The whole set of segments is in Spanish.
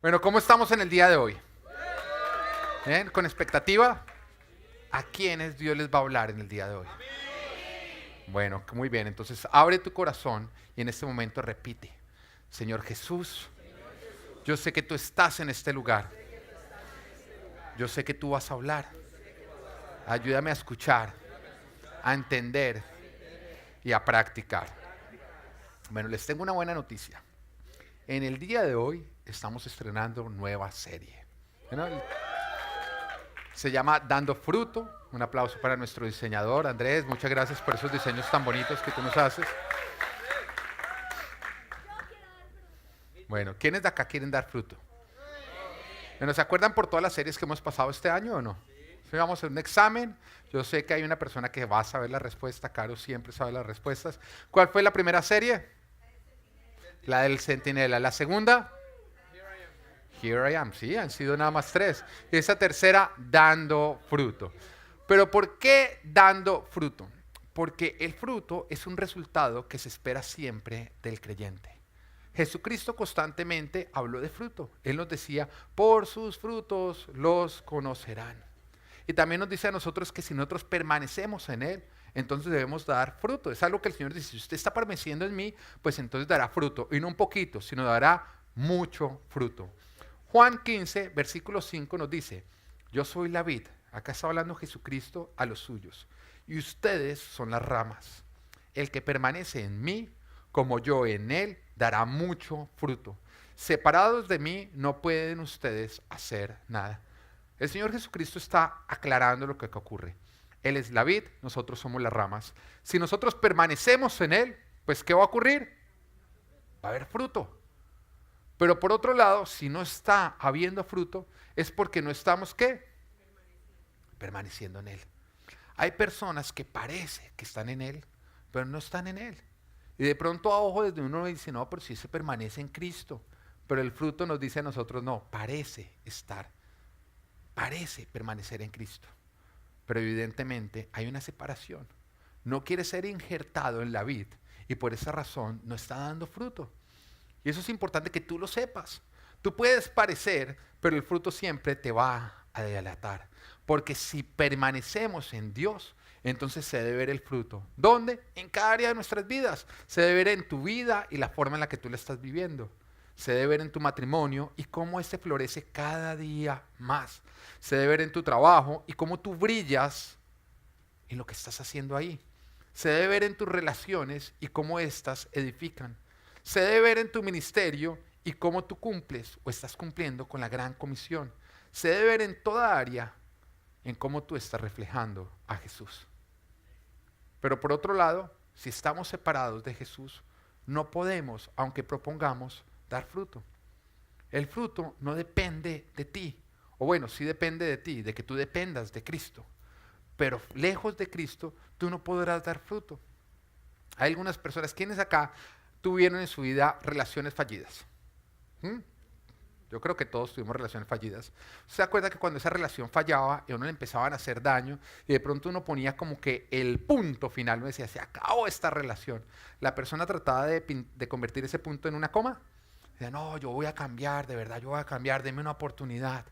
Bueno, ¿cómo estamos en el día de hoy? ¿Bien? ¿Con expectativa? ¿A quiénes Dios les va a hablar en el día de hoy? Bueno, muy bien. Entonces, abre tu corazón y en este momento repite. Señor Jesús, yo sé que tú estás en este lugar. Yo sé que tú vas a hablar. Ayúdame a escuchar, a entender y a practicar. Bueno, les tengo una buena noticia. En el día de hoy estamos estrenando nueva serie. Bueno, se llama Dando Fruto. Un aplauso para nuestro diseñador, Andrés. Muchas gracias por esos diseños tan bonitos que tú nos haces. Bueno, ¿quiénes de acá quieren dar fruto? Bueno, ¿se acuerdan por todas las series que hemos pasado este año o no? Sí, vamos a hacer un examen. Yo sé que hay una persona que va a saber la respuesta. Caro siempre sabe las respuestas. ¿Cuál fue la primera serie? La del Centinela. ¿La segunda? Here I am. Sí, han sido nada más 3. Y esa tercera, dando fruto. Pero ¿por qué dando fruto? Porque el fruto es un resultado que se espera siempre del creyente. Jesucristo constantemente habló de fruto. Él nos decía, por sus frutos los conocerán. Y también nos dice a nosotros que si nosotros permanecemos en Él, entonces debemos dar fruto. Es algo que el Señor dice, si usted está permaneciendo en mí, pues entonces dará fruto. Y no un poquito, sino dará mucho fruto. Juan 15, versículo 5 nos dice, yo soy la vid. Acá está hablando Jesucristo a los suyos. Y ustedes son las ramas. El que permanece en mí, como yo en él, dará mucho fruto. Separados de mí no pueden ustedes hacer nada. El Señor Jesucristo está aclarando lo que ocurre. Él es la vid, nosotros somos las ramas. Si nosotros permanecemos en él, pues ¿qué va a ocurrir? Va a haber fruto. Pero por otro lado, si no está habiendo fruto, es porque no estamos, ¿qué? Permaneciendo en él. Hay personas que parece que están en él, pero no están en él. Y de pronto a ojo desde uno dice, no, pero si se permanece en Cristo. Pero el fruto nos dice a nosotros, no, parece estar, parece permanecer en Cristo. Pero evidentemente hay una separación. No quiere ser injertado en la vid y por esa razón no está dando fruto. Y eso es importante que tú lo sepas. Tú puedes parecer, pero el fruto siempre te va a delatar. Porque si permanecemos en Dios, entonces se debe ver el fruto. ¿Dónde? En cada área de nuestras vidas. Se debe ver en tu vida y la forma en la que tú la estás viviendo. Se debe ver en tu matrimonio y cómo éste florece cada día más. Se debe ver en tu trabajo y cómo tú brillas en lo que estás haciendo ahí. Se debe ver en tus relaciones y cómo éstas edifican. Se debe ver en tu ministerio y cómo tú cumples o estás cumpliendo con la gran comisión. Se debe ver en toda área en cómo tú estás reflejando a Jesús. Pero por otro lado, si estamos separados de Jesús, no podemos, aunque propongamos, dar fruto. El fruto no depende de ti. O bueno, sí depende de ti, de que tú dependas de Cristo. Pero lejos de Cristo, tú no podrás dar fruto. Hay algunas personas, ¿quiénes acá tuvieron en su vida relaciones fallidas? ¿Mm? Yo creo que todos tuvimos relaciones fallidas. ¿Se acuerda que cuando esa relación fallaba y a uno le empezaban a hacer daño y de pronto uno ponía como que el punto final, uno decía, se acabó esta relación? La persona trataba de convertir ese punto en una coma. Decía, no, yo voy a cambiar, de verdad, yo voy a cambiar, deme una oportunidad.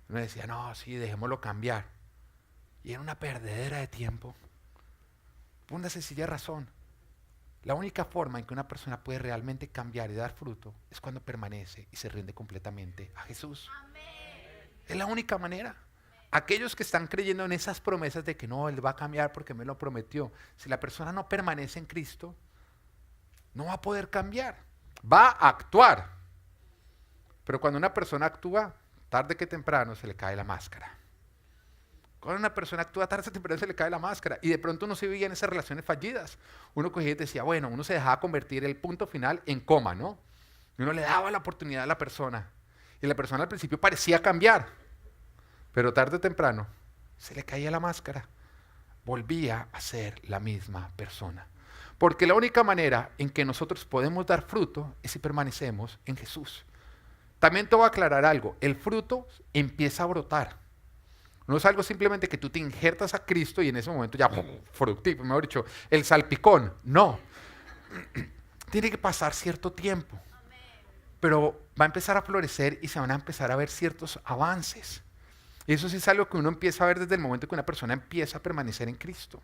Uno decía, no, sí, dejémoslo cambiar. Y era una perdedera de tiempo. Por una sencilla razón. La única forma en que una persona puede realmente cambiar y dar fruto es cuando permanece y se rinde completamente a Jesús. Amén. Es la única manera. Aquellos que están creyendo en esas promesas de que no, Él va a cambiar porque me lo prometió. Si la persona no permanece en Cristo, no va a poder cambiar. Va a actuar. Pero cuando una persona actúa, tarde que temprano se le cae la máscara. Cuando una persona actúa tarde o temprano se le cae la máscara. Y de pronto uno se vivía en esas relaciones fallidas. Uno cogía y decía, bueno, uno se dejaba convertir el punto final en coma, ¿no? Y uno le daba la oportunidad a la persona. Y la persona al principio parecía cambiar. Pero tarde o temprano se le caía la máscara. Volvía a ser la misma persona. Porque la única manera en que nosotros podemos dar fruto es si permanecemos en Jesús. También te voy a aclarar algo. El fruto empieza a brotar. No es algo simplemente que tú te injertas a Cristo y en ese momento ya fructífero, mejor dicho, el salpicón. No. Tiene que pasar cierto tiempo. Pero va a empezar a florecer y se van a empezar a ver ciertos avances. Y eso sí es algo que uno empieza a ver desde el momento que una persona empieza a permanecer en Cristo.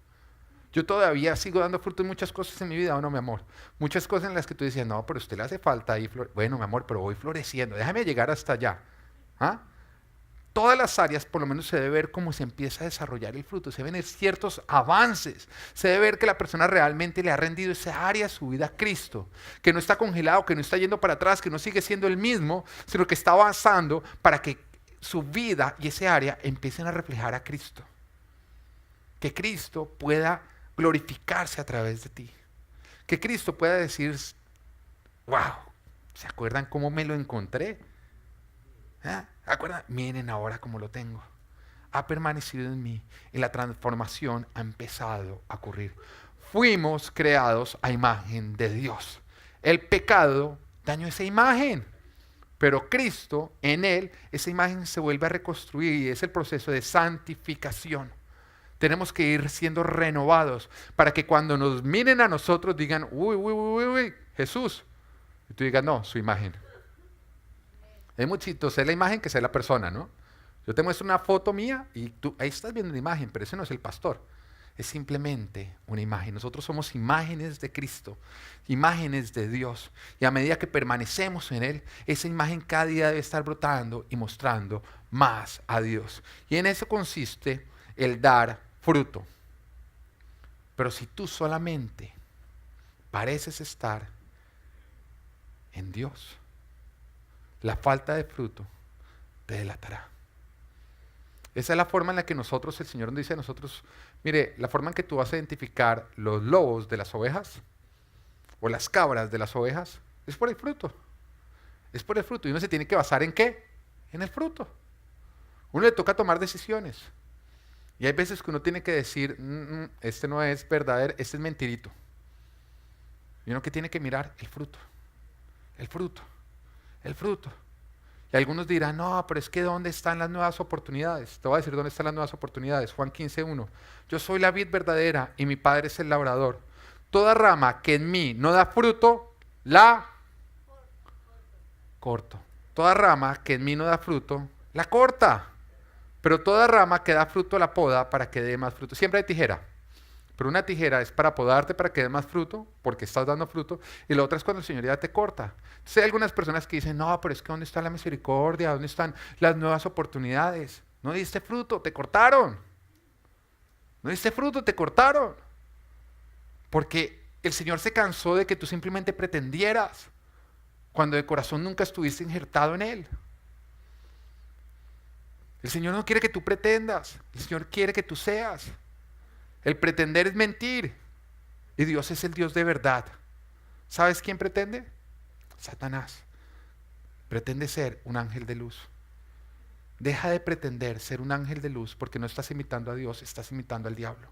Yo todavía sigo dando fruto en muchas cosas en mi vida, ¿o no, mi amor? Muchas cosas en las que tú decías, no, pero a usted le hace falta ahí. Bueno, mi amor, pero voy floreciendo. Déjame llegar hasta allá. ¿Ah? Todas las áreas, por lo menos se debe ver cómo se empieza a desarrollar el fruto. Se ven ciertos avances. Se debe ver que la persona realmente le ha rendido esa área de su vida a Cristo. Que no está congelado, que no está yendo para atrás, que no sigue siendo el mismo, sino que está avanzando para que su vida y ese área empiecen a reflejar a Cristo. Que Cristo pueda glorificarse a través de ti. Que Cristo pueda decir, wow, ¿se acuerdan cómo me lo encontré? ¿Ah? ¿Acuerdan? Miren ahora cómo lo tengo. Ha permanecido en mí y la transformación ha empezado a ocurrir. Fuimos creados a imagen de Dios. El pecado dañó esa imagen, pero Cristo, en Él, esa imagen se vuelve a reconstruir y es el proceso de santificación. Tenemos que ir siendo renovados para que cuando nos miren a nosotros digan, uy, Jesús. Y tú digas, no, su imagen. Es muy chistoso, es la imagen que sea la persona, ¿no? Yo te muestro una foto mía y tú ahí estás viendo una imagen, pero ese no es el pastor. Es simplemente una imagen. Nosotros somos imágenes de Cristo, imágenes de Dios. Y a medida que permanecemos en Él, esa imagen cada día debe estar brotando y mostrando más a Dios. Y en eso consiste el dar fruto. Pero si tú solamente pareces estar en Dios, la falta de fruto te delatará. Esa es la forma en la que nosotros, el Señor nos dice a nosotros, mire, la forma en que tú vas a identificar los lobos de las ovejas o las cabras de las ovejas es por el fruto. Es por el fruto. Y uno se tiene que basar ¿en qué? En el fruto. Uno le toca tomar decisiones. Y hay veces que uno tiene que decir, este no es verdadero, este es mentirito. Y uno que tiene que mirar el fruto, el fruto, el fruto. Y algunos dirán, no, pero es que ¿dónde están las nuevas oportunidades? Te voy a decir dónde están las nuevas oportunidades. Juan 15:1. Yo soy la vid verdadera y mi Padre es el labrador. Toda rama que en mí no da fruto, la corto. Toda rama que en mí no da fruto, la corta. Pero toda rama que da fruto la poda para que dé más fruto. Siempre hay tijera. Pero una tijera es para podarte para que dé más fruto, porque estás dando fruto. Y la otra es cuando el Señor ya te corta. Entonces hay algunas personas que dicen, no, pero es que ¿dónde está la misericordia? ¿Dónde están las nuevas oportunidades? No diste fruto, te cortaron. No diste fruto, te cortaron. Porque el Señor se cansó de que tú simplemente pretendieras, cuando de corazón nunca estuviste injertado en Él. El Señor no quiere que tú pretendas, el Señor quiere que tú seas. El pretender es mentir y Dios es el Dios de verdad. ¿Sabes quién pretende? Satanás. Pretende ser un ángel de luz. Deja de pretender ser un ángel de luz porque no estás imitando a Dios, estás imitando al diablo.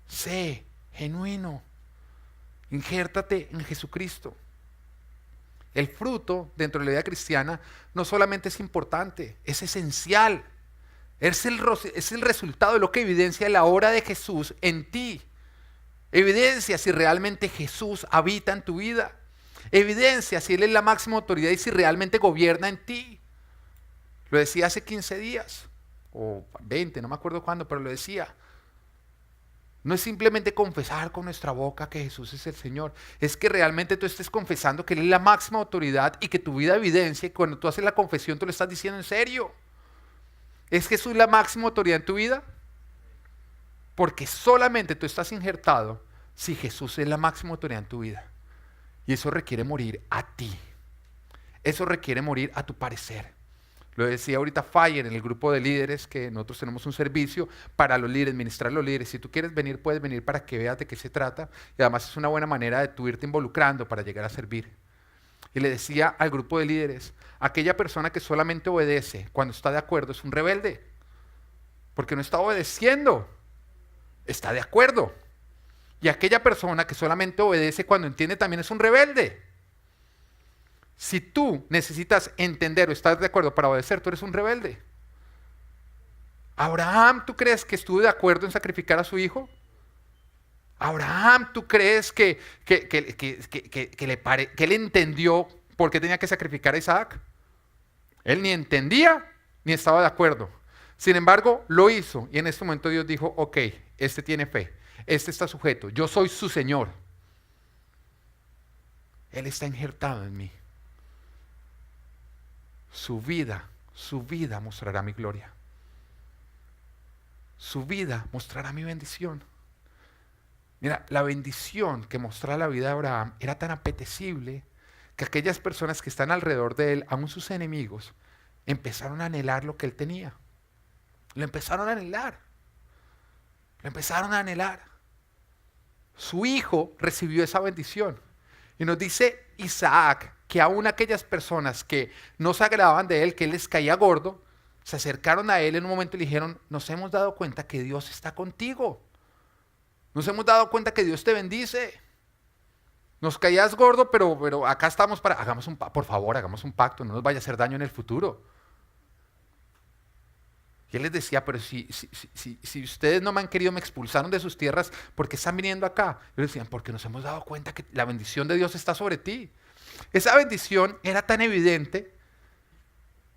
Sé genuino. Injértate en Jesucristo. El fruto dentro de la vida cristiana no solamente es importante, es esencial. Es el resultado de lo que evidencia la obra de Jesús en ti. Evidencia si realmente Jesús habita en tu vida. Evidencia si Él es la máxima autoridad y si realmente gobierna en ti. Lo decía hace 15 días, o 20, no me acuerdo cuándo, pero lo decía. No es simplemente confesar con nuestra boca que Jesús es el Señor. Es que realmente tú estés confesando que Él es la máxima autoridad y que tu vida evidencia que cuando tú haces la confesión tú lo estás diciendo en serio. ¿Es Jesús la máxima autoridad en tu vida? Porque solamente tú estás injertado si Jesús es la máxima autoridad en tu vida. Y eso requiere morir a ti. Eso requiere morir a tu parecer. Lo decía ahorita Fire en el grupo de líderes, que nosotros tenemos un servicio para los líderes, ministrar a los líderes. Si tú quieres venir, puedes venir para que veas de qué se trata. Y además es una buena manera de tú irte involucrando para llegar a servir. Y le decía al grupo de líderes, aquella persona que solamente obedece cuando está de acuerdo es un rebelde. Porque no está obedeciendo, está de acuerdo. Y aquella persona que solamente obedece cuando entiende también es un rebelde. Si tú necesitas entender o estás de acuerdo para obedecer, tú eres un rebelde. Abraham, ¿tú crees que estuvo de acuerdo en sacrificar a su hijo? Abraham, ¿tú crees que él entendió por qué tenía que sacrificar a Isaac. Él ni entendía ni estaba de acuerdo. Sin embargo, lo hizo y en este momento Dios dijo, ok, este tiene fe, este está sujeto, yo soy su Señor. Él está injertado en mí. Su vida mostrará mi gloria. Su vida mostrará mi bendición. Mira, la bendición que mostraba la vida de Abraham era tan apetecible que aquellas personas que están alrededor de él, aun sus enemigos, empezaron a anhelar lo que él tenía. Lo empezaron a anhelar. Lo empezaron a anhelar. Su hijo recibió esa bendición. Y nos dice Isaac que aún aquellas personas que no se agradaban de él, que él les caía gordo, se acercaron a él en un momento y le dijeron, nos hemos dado cuenta que Dios está contigo. Nos hemos dado cuenta que Dios te bendice. Nos caías gordo, pero acá estamos para, por favor, hagamos un pacto, no nos vaya a hacer daño en el futuro. Y él les decía, pero si ustedes no me han querido, me expulsaron de sus tierras, ¿por qué están viniendo acá? Y ellos decían, porque nos hemos dado cuenta que la bendición de Dios está sobre ti. Esa bendición era tan evidente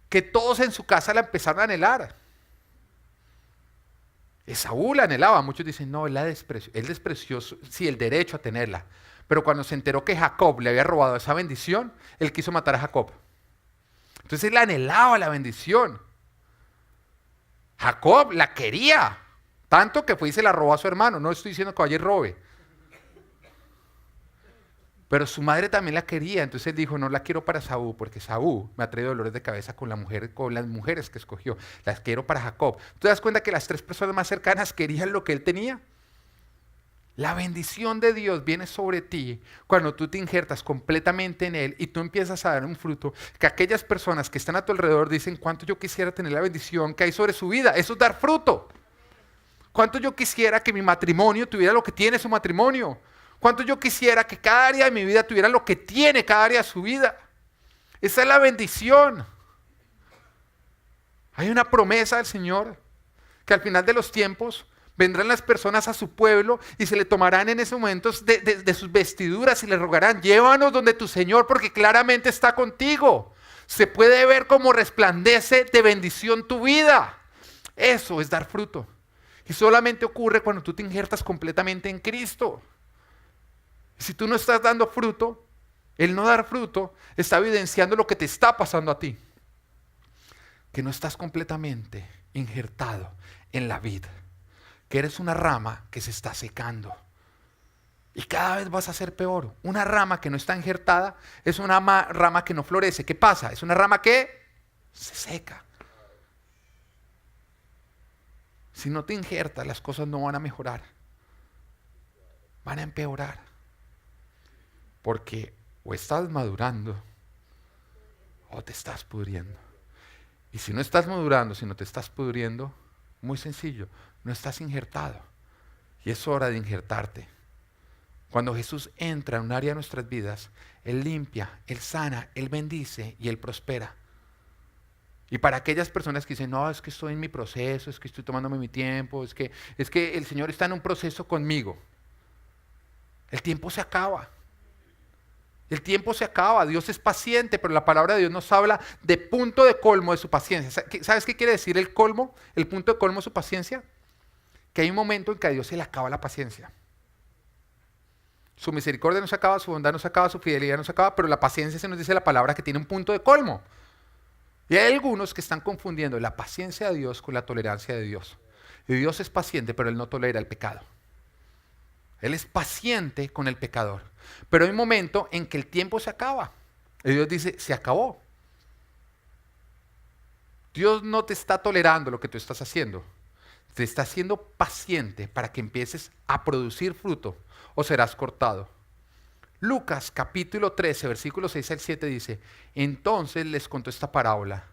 que todos en su casa la empezaron a anhelar. Esaú la anhelaba, muchos dicen, no, él despreció sí, el derecho a tenerla. Pero cuando se enteró que Jacob le había robado esa bendición, él quiso matar a Jacob. Entonces él anhelaba la bendición. Jacob la quería, tanto que fue y se la robó a su hermano. No estoy diciendo que vaya y robe. Pero su madre también la quería, entonces él dijo, no la quiero para Esaú, porque Esaú me ha traído dolores de cabeza con las mujeres que escogió. Las quiero para Jacob. ¿Tú te das cuenta que las tres personas más cercanas querían lo que él tenía? La bendición de Dios viene sobre ti cuando tú te injertas completamente en Él y tú empiezas a dar un fruto que aquellas personas que están a tu alrededor dicen, cuánto yo quisiera tener la bendición que hay sobre su vida. Eso es dar fruto. Cuánto yo quisiera que mi matrimonio tuviera lo que tiene su matrimonio. Cuánto yo quisiera que cada área de mi vida tuviera lo que tiene cada área de su vida. Esa es la bendición. Hay una promesa del Señor que al final de los tiempos vendrán las personas a su pueblo y se le tomarán en esos momentos de sus vestiduras y le rogarán, llévanos donde tu Señor porque claramente está contigo. Se puede ver cómo resplandece de bendición tu vida. Eso es dar fruto. Y solamente ocurre cuando tú te injertas completamente en Cristo. Si tú no estás dando fruto, el no dar fruto está evidenciando lo que te está pasando a ti. Que no estás completamente injertado en la vid. Que eres una rama que se está secando. Y cada vez vas a ser peor. Una rama que no está injertada es una rama que no florece. ¿Qué pasa? Es una rama que se seca. Si no te injertas, las cosas no van a mejorar. Van a empeorar. Porque o estás madurando o te estás pudriendo. Y si no estás madurando, si no te estás pudriendo, muy sencillo, no estás injertado. Y es hora de injertarte. Cuando Jesús entra en un área de nuestras vidas, Él limpia, Él sana, Él bendice y Él prospera. Y para aquellas personas que dicen, no, es que estoy en mi proceso, es que estoy tomándome mi tiempo, es que el Señor está en un proceso conmigo. El tiempo se acaba. El tiempo se acaba, Dios es paciente, pero la palabra de Dios nos habla de punto de colmo de su paciencia. ¿Sabes qué quiere decir el colmo? El punto de colmo de su paciencia. Que hay un momento en que a Dios se le acaba la paciencia. Su misericordia no se acaba, su bondad no se acaba, su fidelidad no se acaba, pero la paciencia se nos dice la palabra que tiene un punto de colmo. Y hay algunos que están confundiendo la paciencia de Dios con la tolerancia de Dios. Y Dios es paciente, pero Él no tolera el pecado. Él es paciente con el pecador. Pero hay un momento en que el tiempo se acaba. Y Dios dice, se acabó. Dios no te está tolerando lo que tú estás haciendo. Te está haciendo paciente para que empieces a producir fruto o serás cortado. Lucas capítulo 13, versículos 6 al 7 dice, entonces les contó esta parábola.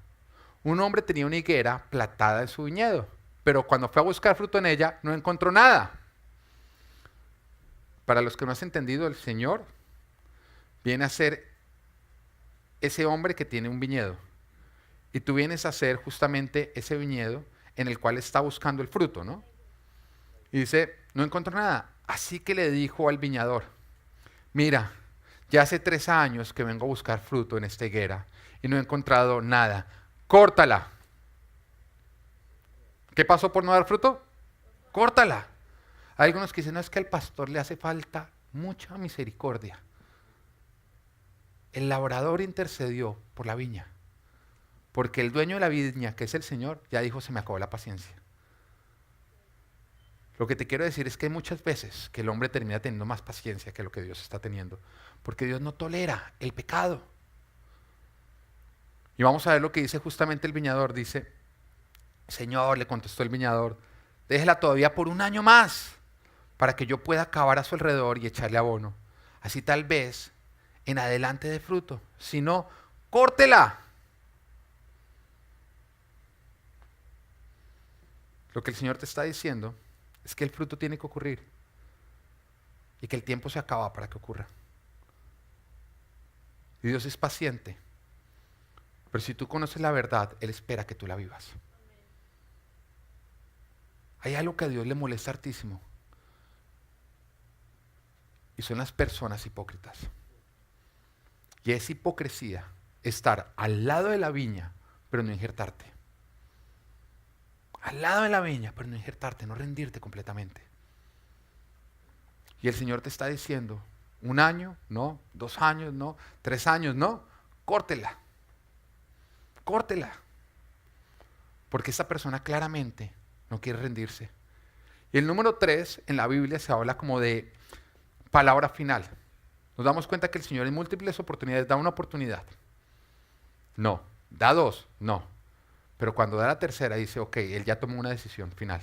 Un hombre tenía una higuera plantada en su viñedo, pero cuando fue a buscar fruto en ella no encontró nada. Para los que no has entendido, el Señor viene a ser ese hombre que tiene un viñedo. Y tú vienes a ser justamente ese viñedo en el cual está buscando el fruto, ¿no? Y dice, no encontró nada. Así que le dijo al viñador, mira, Ya hace 3 años que vengo a buscar fruto en esta higuera y no he encontrado nada. Córtala. ¿Qué pasó por no dar fruto? Córtala. Hay algunos que dicen, no, es que al pastor le hace falta mucha misericordia. El labrador intercedió por la viña, porque el dueño de la viña, que es el Señor, ya dijo, se me acabó la paciencia. Lo que te quiero decir es que hay muchas veces que el hombre termina teniendo más paciencia que lo que Dios está teniendo, porque Dios no tolera el pecado. Y vamos a ver lo que dice justamente el viñador. Dice, Señor, le contestó el viñador, déjela todavía por 1 año más, para que yo pueda cavar a su alrededor y echarle abono. Así tal vez en adelante dé fruto. Si no, córtela. Lo que el Señor te está diciendo es que el fruto tiene que ocurrir y que el tiempo se acaba para que ocurra. Y Dios es paciente, pero si tú conoces la verdad, Él espera que tú la vivas. Hay algo que a Dios le molesta hartísimo y son las personas hipócritas. Y es hipocresía estar al lado de la viña, pero no injertarte. Al lado de la viña, pero no injertarte, no rendirte completamente. Y el Señor te está diciendo, 1 año, no, 2 años, no, 3 años, no, córtela. Córtela. Porque esta persona claramente no quiere rendirse. Y el número 3 en la Biblia se habla como de palabra final. Nos damos cuenta que el Señor en múltiples oportunidades da una oportunidad. No. Da 2. No. Pero cuando da la tercera dice, ok, Él ya tomó una decisión final.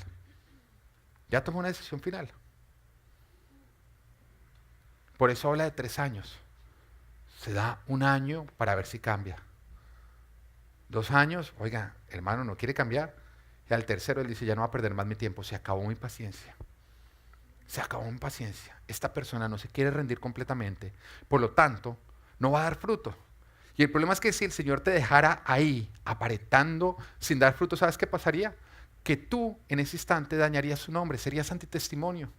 Ya tomó una decisión final. Por eso habla de 3 años. Se da 1 año para ver si cambia. 2 años, oiga, hermano, ¿no quiere cambiar? Y al tercero Él dice, ya no va a perder más mi tiempo, se acabó mi paciencia. Se acabó mi paciencia. Esta persona no se quiere rendir completamente. Por lo tanto, no va a dar fruto. Y el problema es que si el Señor te dejara ahí, aparentando, sin dar fruto, ¿sabes qué pasaría? Que tú en ese instante dañarías su nombre, serías antitestimonio.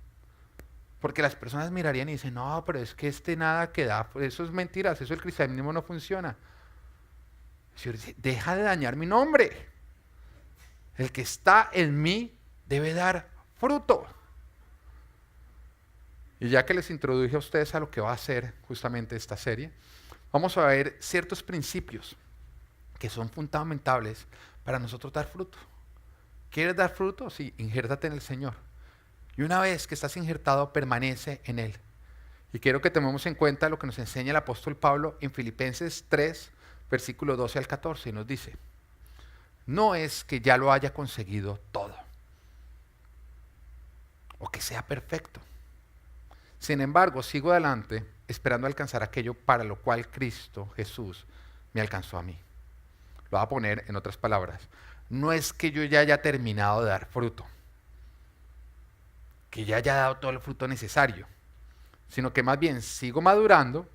Porque las personas mirarían y dicen, no, pero es que nada que da, eso es mentiras, eso el cristianismo no funciona. El Señor dice, deja de dañar mi nombre. El que está en mí debe dar fruto. Y ya que les introduje a ustedes a lo que va a ser justamente esta serie, vamos a ver ciertos principios que son fundamentales para nosotros dar fruto. ¿Quieres dar fruto? Sí, injértate en el Señor. Y una vez que estás injertado, permanece en Él. Y quiero que tomemos en cuenta lo que nos enseña el apóstol Pablo en Filipenses 3, versículo 12 al 14, y nos dice, no es que ya lo haya conseguido todo, o que sea perfecto. Sin embargo, sigo adelante esperando alcanzar aquello para lo cual Cristo Jesús me alcanzó a mí. Lo voy a poner en otras palabras. No es que yo ya haya terminado de dar fruto, que ya haya dado todo el fruto necesario, sino que más bien sigo madurando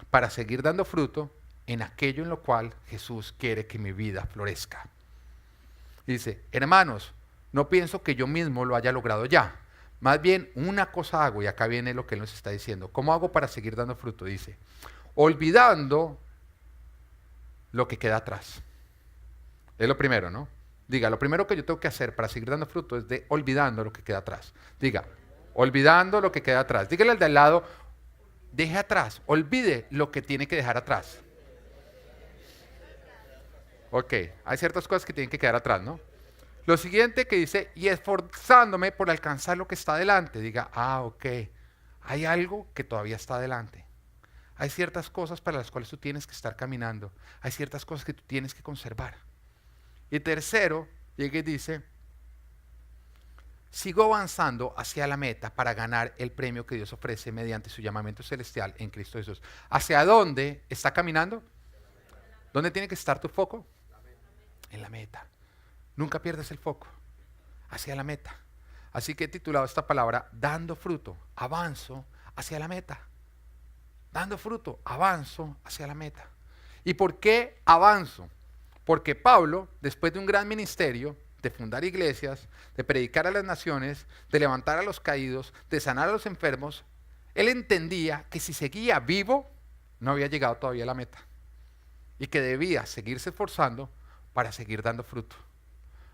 para seguir dando fruto en aquello en lo cual Jesús quiere que mi vida florezca. Y dice, hermanos, no pienso que yo mismo lo haya logrado ya. Más bien una cosa hago, y acá viene lo que Él nos está diciendo. ¿Cómo hago para seguir dando fruto? Dice, olvidando lo que queda atrás. Es lo primero, ¿no? Diga, lo primero que yo tengo que hacer para seguir dando fruto es de olvidando lo que queda atrás. Diga, olvidando lo que queda atrás. Dígale al de al lado, deje atrás, olvide lo que tiene que dejar atrás. Ok, hay ciertas cosas que tienen que quedar atrás, ¿no? Lo siguiente que dice, y esforzándome por alcanzar lo que está adelante. Diga, ok, hay algo que todavía está adelante. Hay ciertas cosas para las cuales tú tienes que estar caminando. Hay ciertas cosas que tú tienes que conservar. Y tercero, llega y dice, sigo avanzando hacia la meta para ganar el premio que Dios ofrece mediante su llamamiento celestial en Cristo Jesús. ¿Hacia dónde está caminando? ¿Dónde tiene que estar tu foco? En la meta. Nunca pierdas el foco. Hacia la meta. Así que he titulado esta palabra, dando fruto, avanzo hacia la meta. Dando fruto, avanzo hacia la meta. ¿Y por qué avanzo? Porque Pablo, después de un gran ministerio, de fundar iglesias, de predicar a las naciones, de levantar a los caídos, de sanar a los enfermos, él entendía que si seguía vivo, no había llegado todavía a la meta y que debía seguirse esforzando para seguir dando fruto.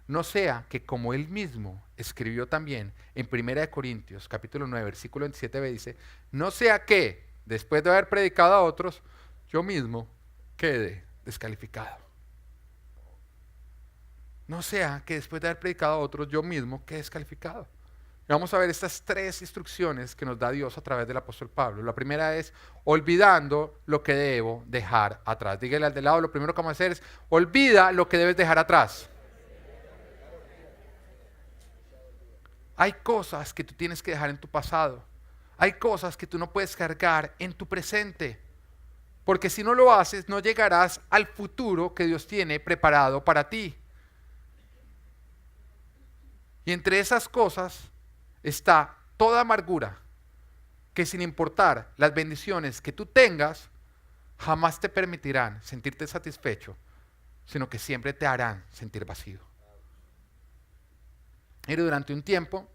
No sea que, como él mismo escribió también en 1 Corintios capítulo 9, versículo 27b, dice, no sea que, después de haber predicado a otros, yo mismo quede descalificado. No sea que después de haber predicado a otros, yo mismo quede descalificado. Y vamos a ver estas 3 instrucciones que nos da Dios a través del apóstol Pablo. La primera es, olvidando lo que debo dejar atrás. Dígale al de lado, lo primero que vamos a hacer es, olvida lo que debes dejar atrás. Hay cosas que tú tienes que dejar en tu pasado. Hay cosas que tú no puedes cargar en tu presente. Porque si no lo haces, no llegarás al futuro que Dios tiene preparado para ti. Y entre esas cosas está toda amargura, que sin importar las bendiciones que tú tengas, jamás te permitirán sentirte satisfecho, sino que siempre te harán sentir vacío. Mire, durante un tiempo,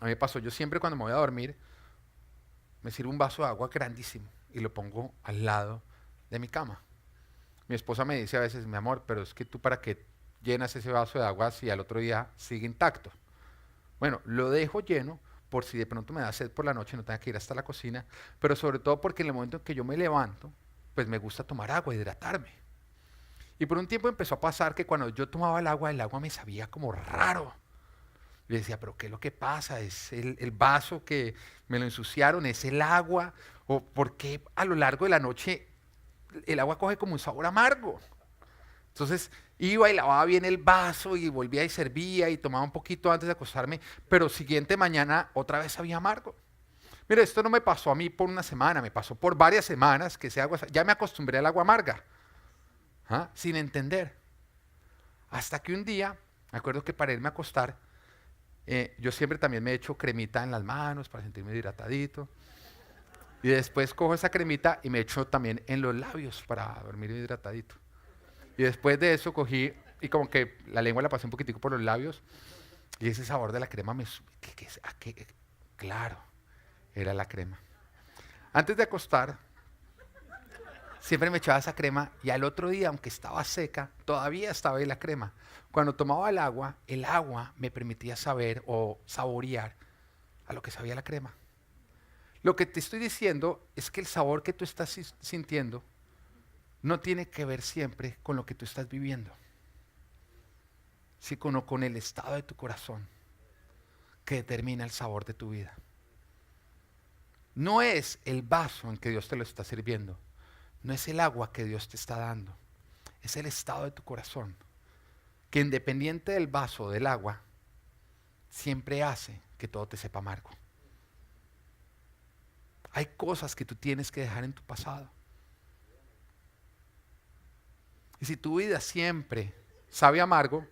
a mí me pasó, yo siempre cuando me voy a dormir, me sirvo un vaso de agua grandísimo y lo pongo al lado de mi cama. Mi esposa me dice a veces, mi amor, pero es que tú para qué llenas ese vaso de agua si al otro día sigue intacto. Bueno, lo dejo lleno por si de pronto me da sed por la noche, no tenga que ir hasta la cocina, pero sobre todo porque en el momento en que yo me levanto, pues me gusta tomar agua, hidratarme. Y por un tiempo empezó a pasar que cuando yo tomaba el agua me sabía como raro. Yo decía, pero ¿qué es lo que pasa? ¿Es el vaso que me lo ensuciaron? ¿Es el agua? ¿O por qué a lo largo de la noche el agua coge como un sabor amargo? Entonces iba y lavaba bien el vaso y volvía y servía y tomaba un poquito antes de acostarme, pero siguiente mañana otra vez sabía amargo. Mire, esto no me pasó a mí por una semana, me pasó por varias semanas que ese agua, ya me acostumbré al agua amarga, sin entender. Hasta que un día, me acuerdo que para irme a acostar, yo siempre también me echo cremita en las manos para sentirme hidratadito. Y después cojo esa cremita y me echo también en los labios para dormir hidratadito. Y después de eso cogí y como que la lengua la pasé un poquitico por los labios y ese sabor de la crema claro, era la crema. Antes de acostar, siempre me echaba esa crema y al otro día, aunque estaba seca, todavía estaba ahí la crema. Cuando tomaba el agua me permitía saber o saborear a lo que sabía la crema. Lo que te estoy diciendo es que el sabor que tú estás sintiendo no tiene que ver siempre con lo que tú estás viviendo, sino con el estado de tu corazón que determina el sabor de tu vida. No es el vaso en que Dios te lo está sirviendo, no es el agua que Dios te está dando, es el estado de tu corazón, que independiente del vaso o del agua, siempre hace que todo te sepa amargo. Hay cosas que tú tienes que dejar en tu pasado. Y si tu vida siempre sabe amargo,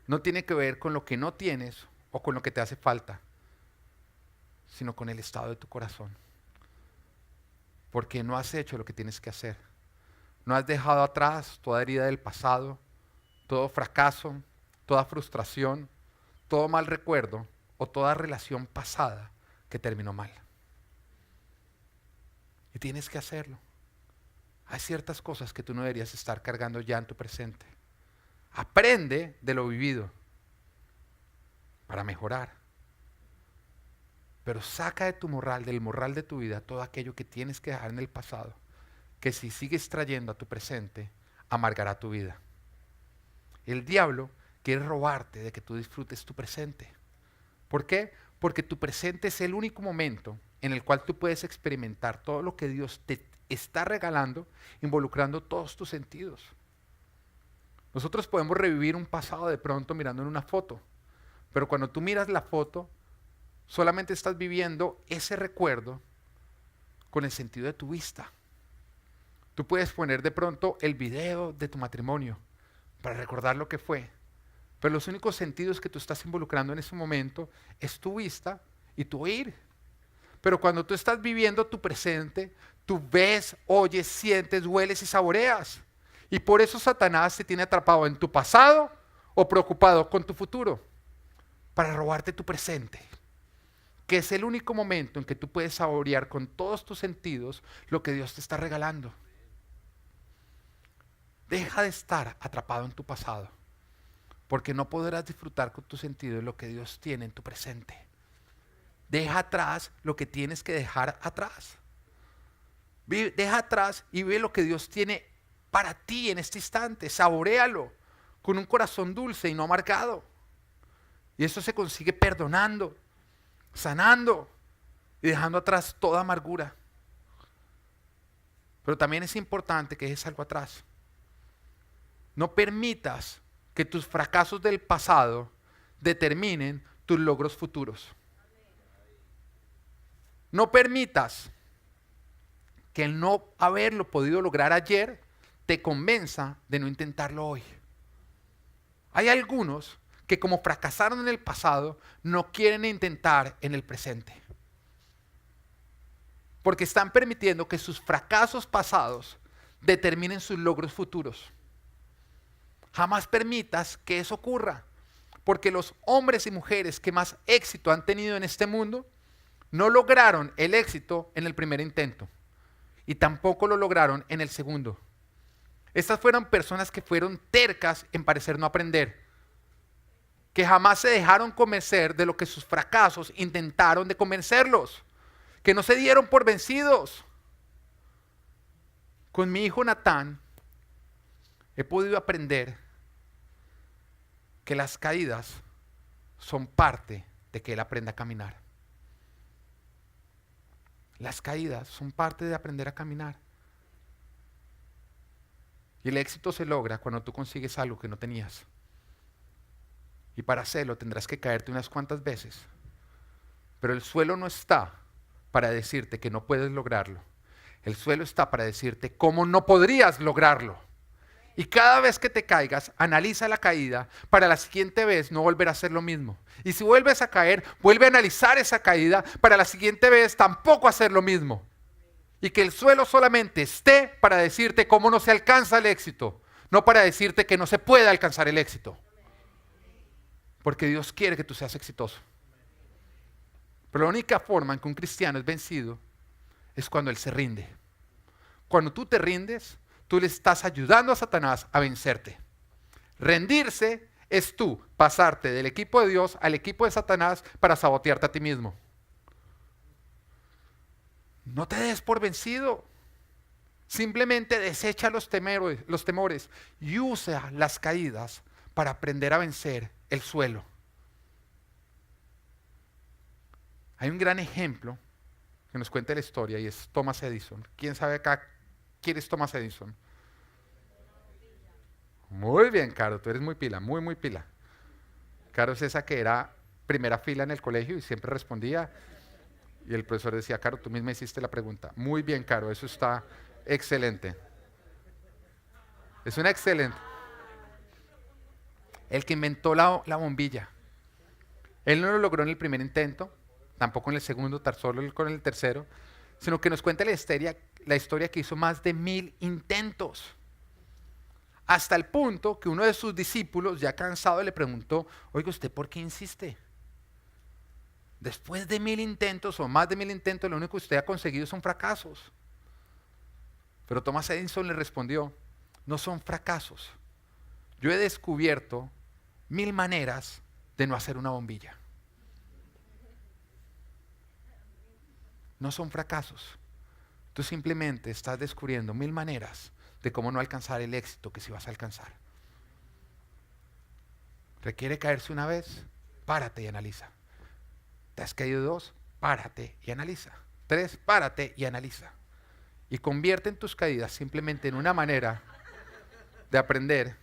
no tiene que ver con lo que no tienes o con lo que te hace falta, sino con el estado de tu corazón. Porque no has hecho lo que tienes que hacer. No has dejado atrás toda herida del pasado, todo fracaso, toda frustración, todo mal recuerdo o toda relación pasada que terminó mal. Y tienes que hacerlo. Hay ciertas cosas que tú no deberías estar cargando ya en tu presente. Aprende de lo vivido para mejorar. Pero saca de tu morral, del morral de tu vida, todo aquello que tienes que dejar en el pasado, que si sigues trayendo a tu presente, amargará tu vida. El diablo quiere robarte de que tú disfrutes tu presente. ¿Por qué? Porque tu presente es el único momento en el cual tú puedes experimentar todo lo que Dios te está regalando, involucrando todos tus sentidos. Nosotros podemos revivir un pasado de pronto mirando en una foto, pero cuando tú miras la foto, solamente estás viviendo ese recuerdo con el sentido de tu vista. Tú puedes poner de pronto el video de tu matrimonio para recordar lo que fue, pero los únicos sentidos que tú estás involucrando en ese momento es tu vista y tu oír. Pero cuando tú estás viviendo tu presente, tú ves, oyes, sientes, hueles y saboreas. Y por eso Satanás te tiene atrapado en tu pasado o preocupado con tu futuro, para robarte tu presente. que es el único momento en que tú puedes saborear con todos tus sentidos lo que Dios te está regalando. Deja de estar atrapado en tu pasado, porque no podrás disfrutar con tus sentidos lo que Dios tiene en tu presente. Deja atrás lo que tienes que dejar atrás. Deja atrás y ve lo que Dios tiene para ti en este instante. Saboréalo con un corazón dulce y no amargado. Y eso se consigue perdonando, sanando y dejando atrás toda amargura. Pero también es importante que dejes algo atrás. No permitas que tus fracasos del pasado determinen tus logros futuros. No permitas que el no haberlo podido lograr ayer te convenza de no intentarlo hoy. Hay algunos que como fracasaron en el pasado, no quieren intentar en el presente. Porque están permitiendo que sus fracasos pasados determinen sus logros futuros. Jamás permitas que eso ocurra, porque los hombres y mujeres que más éxito han tenido en este mundo no lograron el éxito en el primer intento y tampoco lo lograron en el segundo. Estas fueron personas que fueron tercas en parecer no aprender, que jamás se dejaron convencer de lo que sus fracasos intentaron de convencerlos, que no se dieron por vencidos. Con mi hijo Natán he podido aprender que las caídas son parte de que él aprenda a caminar. Las caídas son parte de aprender a caminar. Y el éxito se logra cuando tú consigues algo que no tenías. Y para hacerlo tendrás que caerte unas cuantas veces. Pero el suelo no está para decirte que no puedes lograrlo. El suelo está para decirte cómo no podrías lograrlo. Y cada vez que te caigas, analiza la caída para la siguiente vez no volver a hacer lo mismo. Y si vuelves a caer, vuelve a analizar esa caída para la siguiente vez tampoco hacer lo mismo. Y que el suelo solamente esté para decirte cómo no se alcanza el éxito, no para decirte que no se puede alcanzar el éxito. Porque Dios quiere que tú seas exitoso. Pero la única forma en que un cristiano es vencido es cuando él se rinde. Cuando tú te rindes, tú le estás ayudando a Satanás a vencerte. Rendirse es tú pasarte del equipo de Dios al equipo de Satanás para sabotearte a ti mismo. No te des por vencido. Simplemente desecha los temores y usa las caídas para aprender a vencer el suelo. Hay un gran ejemplo que nos cuenta la historia y es Thomas Edison. ¿Quién sabe acá quién es Thomas Edison? Muy bien, Caro, tú eres muy pila, muy pila. Caro es esa que era primera fila en el colegio y siempre respondía. Y el profesor decía, Caro, tú misma hiciste la pregunta. Muy bien, Caro, eso está excelente. Es una excelente. El que inventó la bombilla. Él no lo logró en el primer intento, tampoco en el segundo, tan solo con el tercero, sino que nos cuenta la historia que hizo más de 1000 intentos. Hasta el punto que uno de sus discípulos, ya cansado, le preguntó, oiga, ¿usted por qué insiste? Después de 1000 intentos o más de 1000 intentos, lo único que usted ha conseguido son fracasos. Pero Thomas Edison le respondió, no son fracasos. Yo he descubierto 1000 maneras de no hacer una bombilla. No son fracasos. Tú simplemente estás descubriendo 1000 maneras de cómo no alcanzar el éxito que sí vas a alcanzar. ¿Requiere caerse una vez? Párate y analiza. ¿Te has caído 2? Párate y analiza. 3, párate y analiza. Y convierte en tus caídas simplemente en una manera de aprender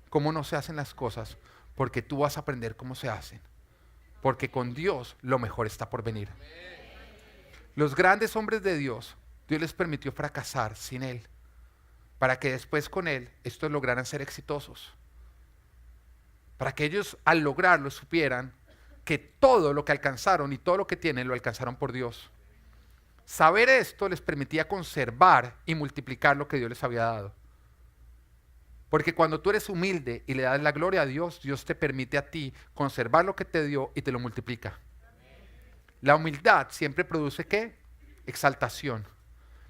cómo no se hacen las cosas, porque tú vas a aprender cómo se hacen. Porque con Dios lo mejor está por venir. Los grandes hombres de Dios, Dios les permitió fracasar sin Él, para que después con Él estos lograran ser exitosos. Para que ellos al lograrlo supieran que todo lo que alcanzaron y todo lo que tienen lo alcanzaron por Dios. Saber esto les permitía conservar y multiplicar lo que Dios les había dado. Porque cuando tú eres humilde y le das la gloria a Dios, Dios te permite a ti conservar lo que te dio y te lo multiplica. La humildad siempre produce ¿qué? Exaltación.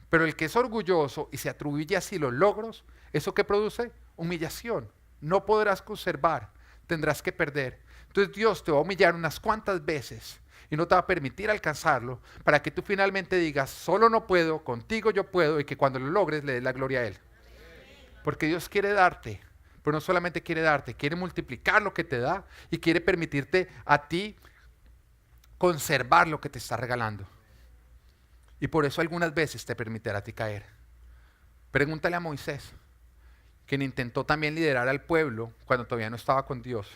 Pero el que es orgulloso y se atribuye así los logros, ¿eso qué produce? Humillación. No podrás conservar, tendrás que perder. Entonces Dios te va a humillar unas cuantas veces y no te va a permitir alcanzarlo para que tú finalmente digas, solo no puedo, contigo yo puedo, y que cuando lo logres le des la gloria a Él. Porque Dios quiere darte, pero no solamente quiere darte, quiere multiplicar lo que te da y quiere permitirte a ti conservar lo que te está regalando. Y por eso algunas veces te permitirá a ti caer. Pregúntale a Moisés, quien intentó también liderar al pueblo cuando todavía no estaba con Dios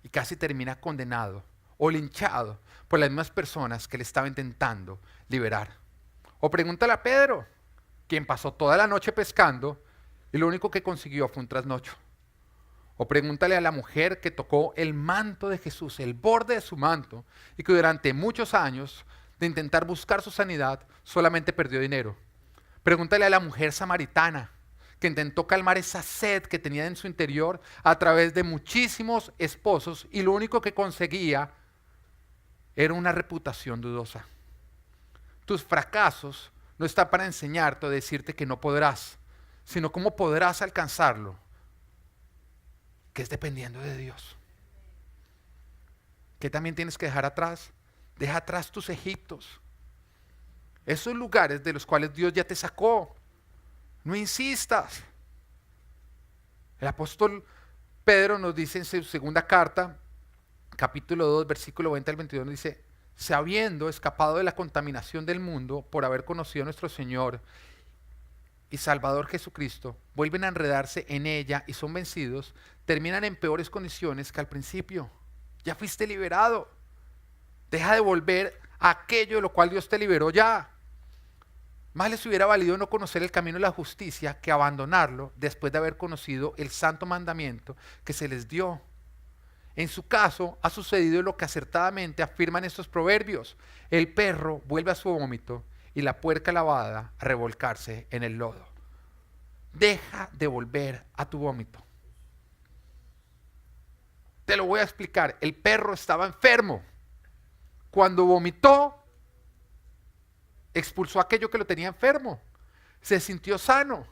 y casi termina condenado o linchado por las mismas personas que le estaban intentando liberar. O pregúntale a Pedro, quien pasó toda la noche pescando y lo único que consiguió fue un trasnocho. O pregúntale a la mujer que tocó el manto de Jesús, el borde de su manto, y que durante muchos años de intentar buscar su sanidad solamente perdió dinero. Pregúntale a la mujer samaritana que intentó calmar esa sed que tenía en su interior a través de muchísimos esposos y lo único que conseguía era una reputación dudosa. Tus fracasos no están para enseñarte o decirte que no podrás, sino cómo podrás alcanzarlo, que es dependiendo de Dios. ¿Qué también tienes que dejar atrás? Deja atrás tus Egiptos, esos lugares de los cuales Dios ya te sacó. No insistas. El apóstol Pedro nos dice en su segunda carta, capítulo 2, versículo 20 al 22, nos dice, se habiendo escapado de la contaminación del mundo por haber conocido a nuestro Señor y Salvador Jesucristo, vuelven a enredarse en ella y son vencidos, terminan en peores condiciones que al principio. Ya fuiste liberado. Deja de volver a aquello de lo cual Dios te liberó ya. Más les hubiera valido no conocer el camino de la justicia que abandonarlo después de haber conocido el santo mandamiento que se les dio. En su caso ha sucedido lo que acertadamente afirman estos proverbios. El perro vuelve a su vómito y la puerca lavada a revolcarse en el lodo. Deja de volver a tu vómito. Te lo voy a explicar. El perro estaba enfermo. Cuando vomitó, expulsó aquello que lo tenía enfermo. Se sintió sano,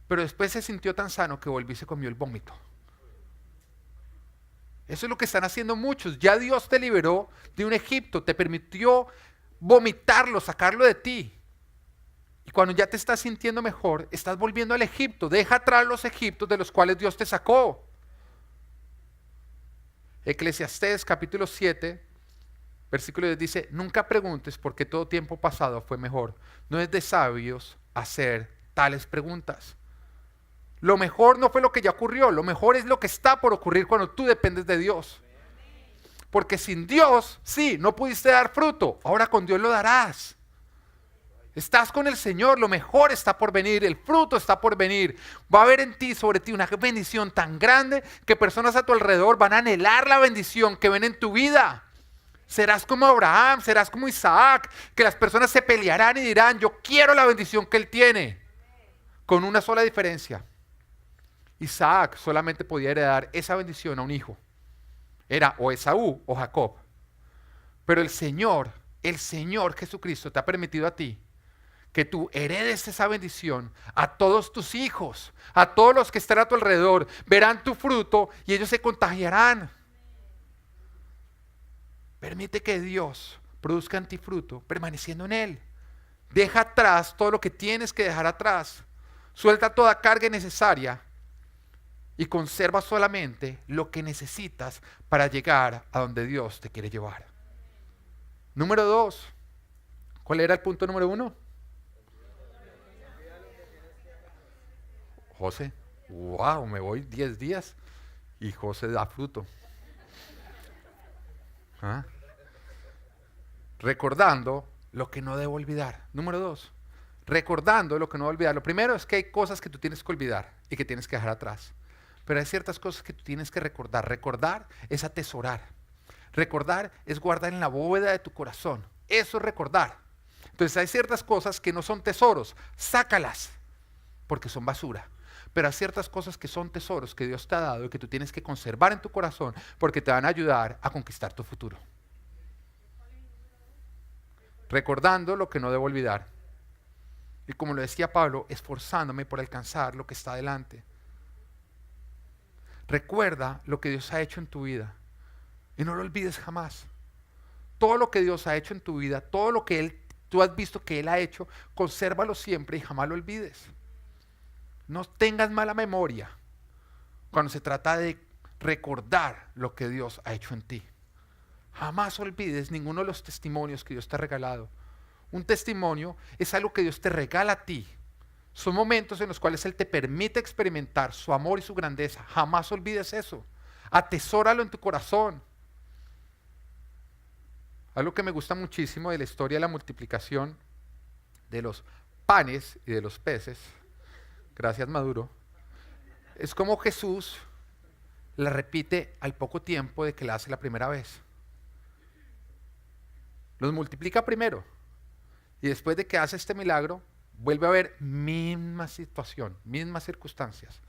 pero después se sintió tan sano que volvió y se comió el vómito. Eso es lo que están haciendo muchos. Ya Dios te liberó de un Egipto, te permitió vomitarlo, sacarlo de ti. Y cuando ya te estás sintiendo mejor, estás volviendo al Egipto. Deja atrás los Egiptos de los cuales Dios te sacó. Eclesiastés capítulo 7, versículo 10 dice, nunca preguntes por qué todo tiempo pasado fue mejor. No es de sabios hacer tales preguntas. Lo mejor no fue lo que ya ocurrió, lo mejor es lo que está por ocurrir cuando tú dependes de Dios. Porque sin Dios, sí, no pudiste dar fruto, ahora con Dios lo darás. Estás con el Señor, lo mejor está por venir, el fruto está por venir. Va a haber en ti, sobre ti, una bendición tan grande que personas a tu alrededor van a anhelar la bendición que ven en tu vida. Serás como Abraham, serás como Isaac, que las personas se pelearán y dirán, yo quiero la bendición que él tiene. Con una sola diferencia. Isaac solamente podía heredar esa bendición a un hijo. Era o Esaú o Jacob. Pero el Señor Jesucristo te ha permitido a ti que tú heredes esa bendición a todos tus hijos, a todos los que están a tu alrededor. Verán tu fruto y ellos se contagiarán. Permite que Dios produzca en ti fruto, permaneciendo en Él. Deja atrás todo lo que tienes que dejar atrás. Suelta toda carga innecesaria y conserva solamente lo que necesitas para llegar a donde Dios te quiere llevar. Número 2. ¿Cuál era el punto número 1? José, wow, me voy 10 días y José da fruto. ¿Ah? Recordando lo que no debo olvidar. Número 2. Recordando lo que no debo olvidar. Lo primero es que hay cosas que tú tienes que olvidar y que tienes que dejar atrás. Pero hay ciertas cosas que tú tienes que recordar. Recordar es atesorar. Recordar es guardar en la bóveda de tu corazón. Eso es recordar. Entonces hay ciertas cosas que no son tesoros. Sácalas, porque son basura. Pero hay ciertas cosas que son tesoros que Dios te ha dado y que tú tienes que conservar en tu corazón porque te van a ayudar a conquistar tu futuro. recordando lo que no debo olvidar. Y como lo decía Pablo, esforzándome por alcanzar lo que está delante. Recuerda lo que Dios ha hecho en tu vida y no lo olvides jamás. Todo lo que Dios ha hecho en tu vida, todo lo que tú has visto que Él ha hecho, consérvalo siempre y jamás lo olvides. No tengas mala memoria cuando se trata de recordar lo que Dios ha hecho en ti. Jamás olvides ninguno de los testimonios que Dios te ha regalado. Un testimonio es algo que Dios te regala a ti. Son momentos en los cuales Él te permite experimentar su amor y su grandeza. Jamás olvides eso. Atesóralo en tu corazón. Algo que me gusta muchísimo de la historia de la multiplicación de los panes y de los peces, gracias Maduro, es como Jesús la repite al poco tiempo de que la hace la primera vez. Los multiplica primero y después de que hace este milagro, vuelve a haber misma situación, mismas circunstancias.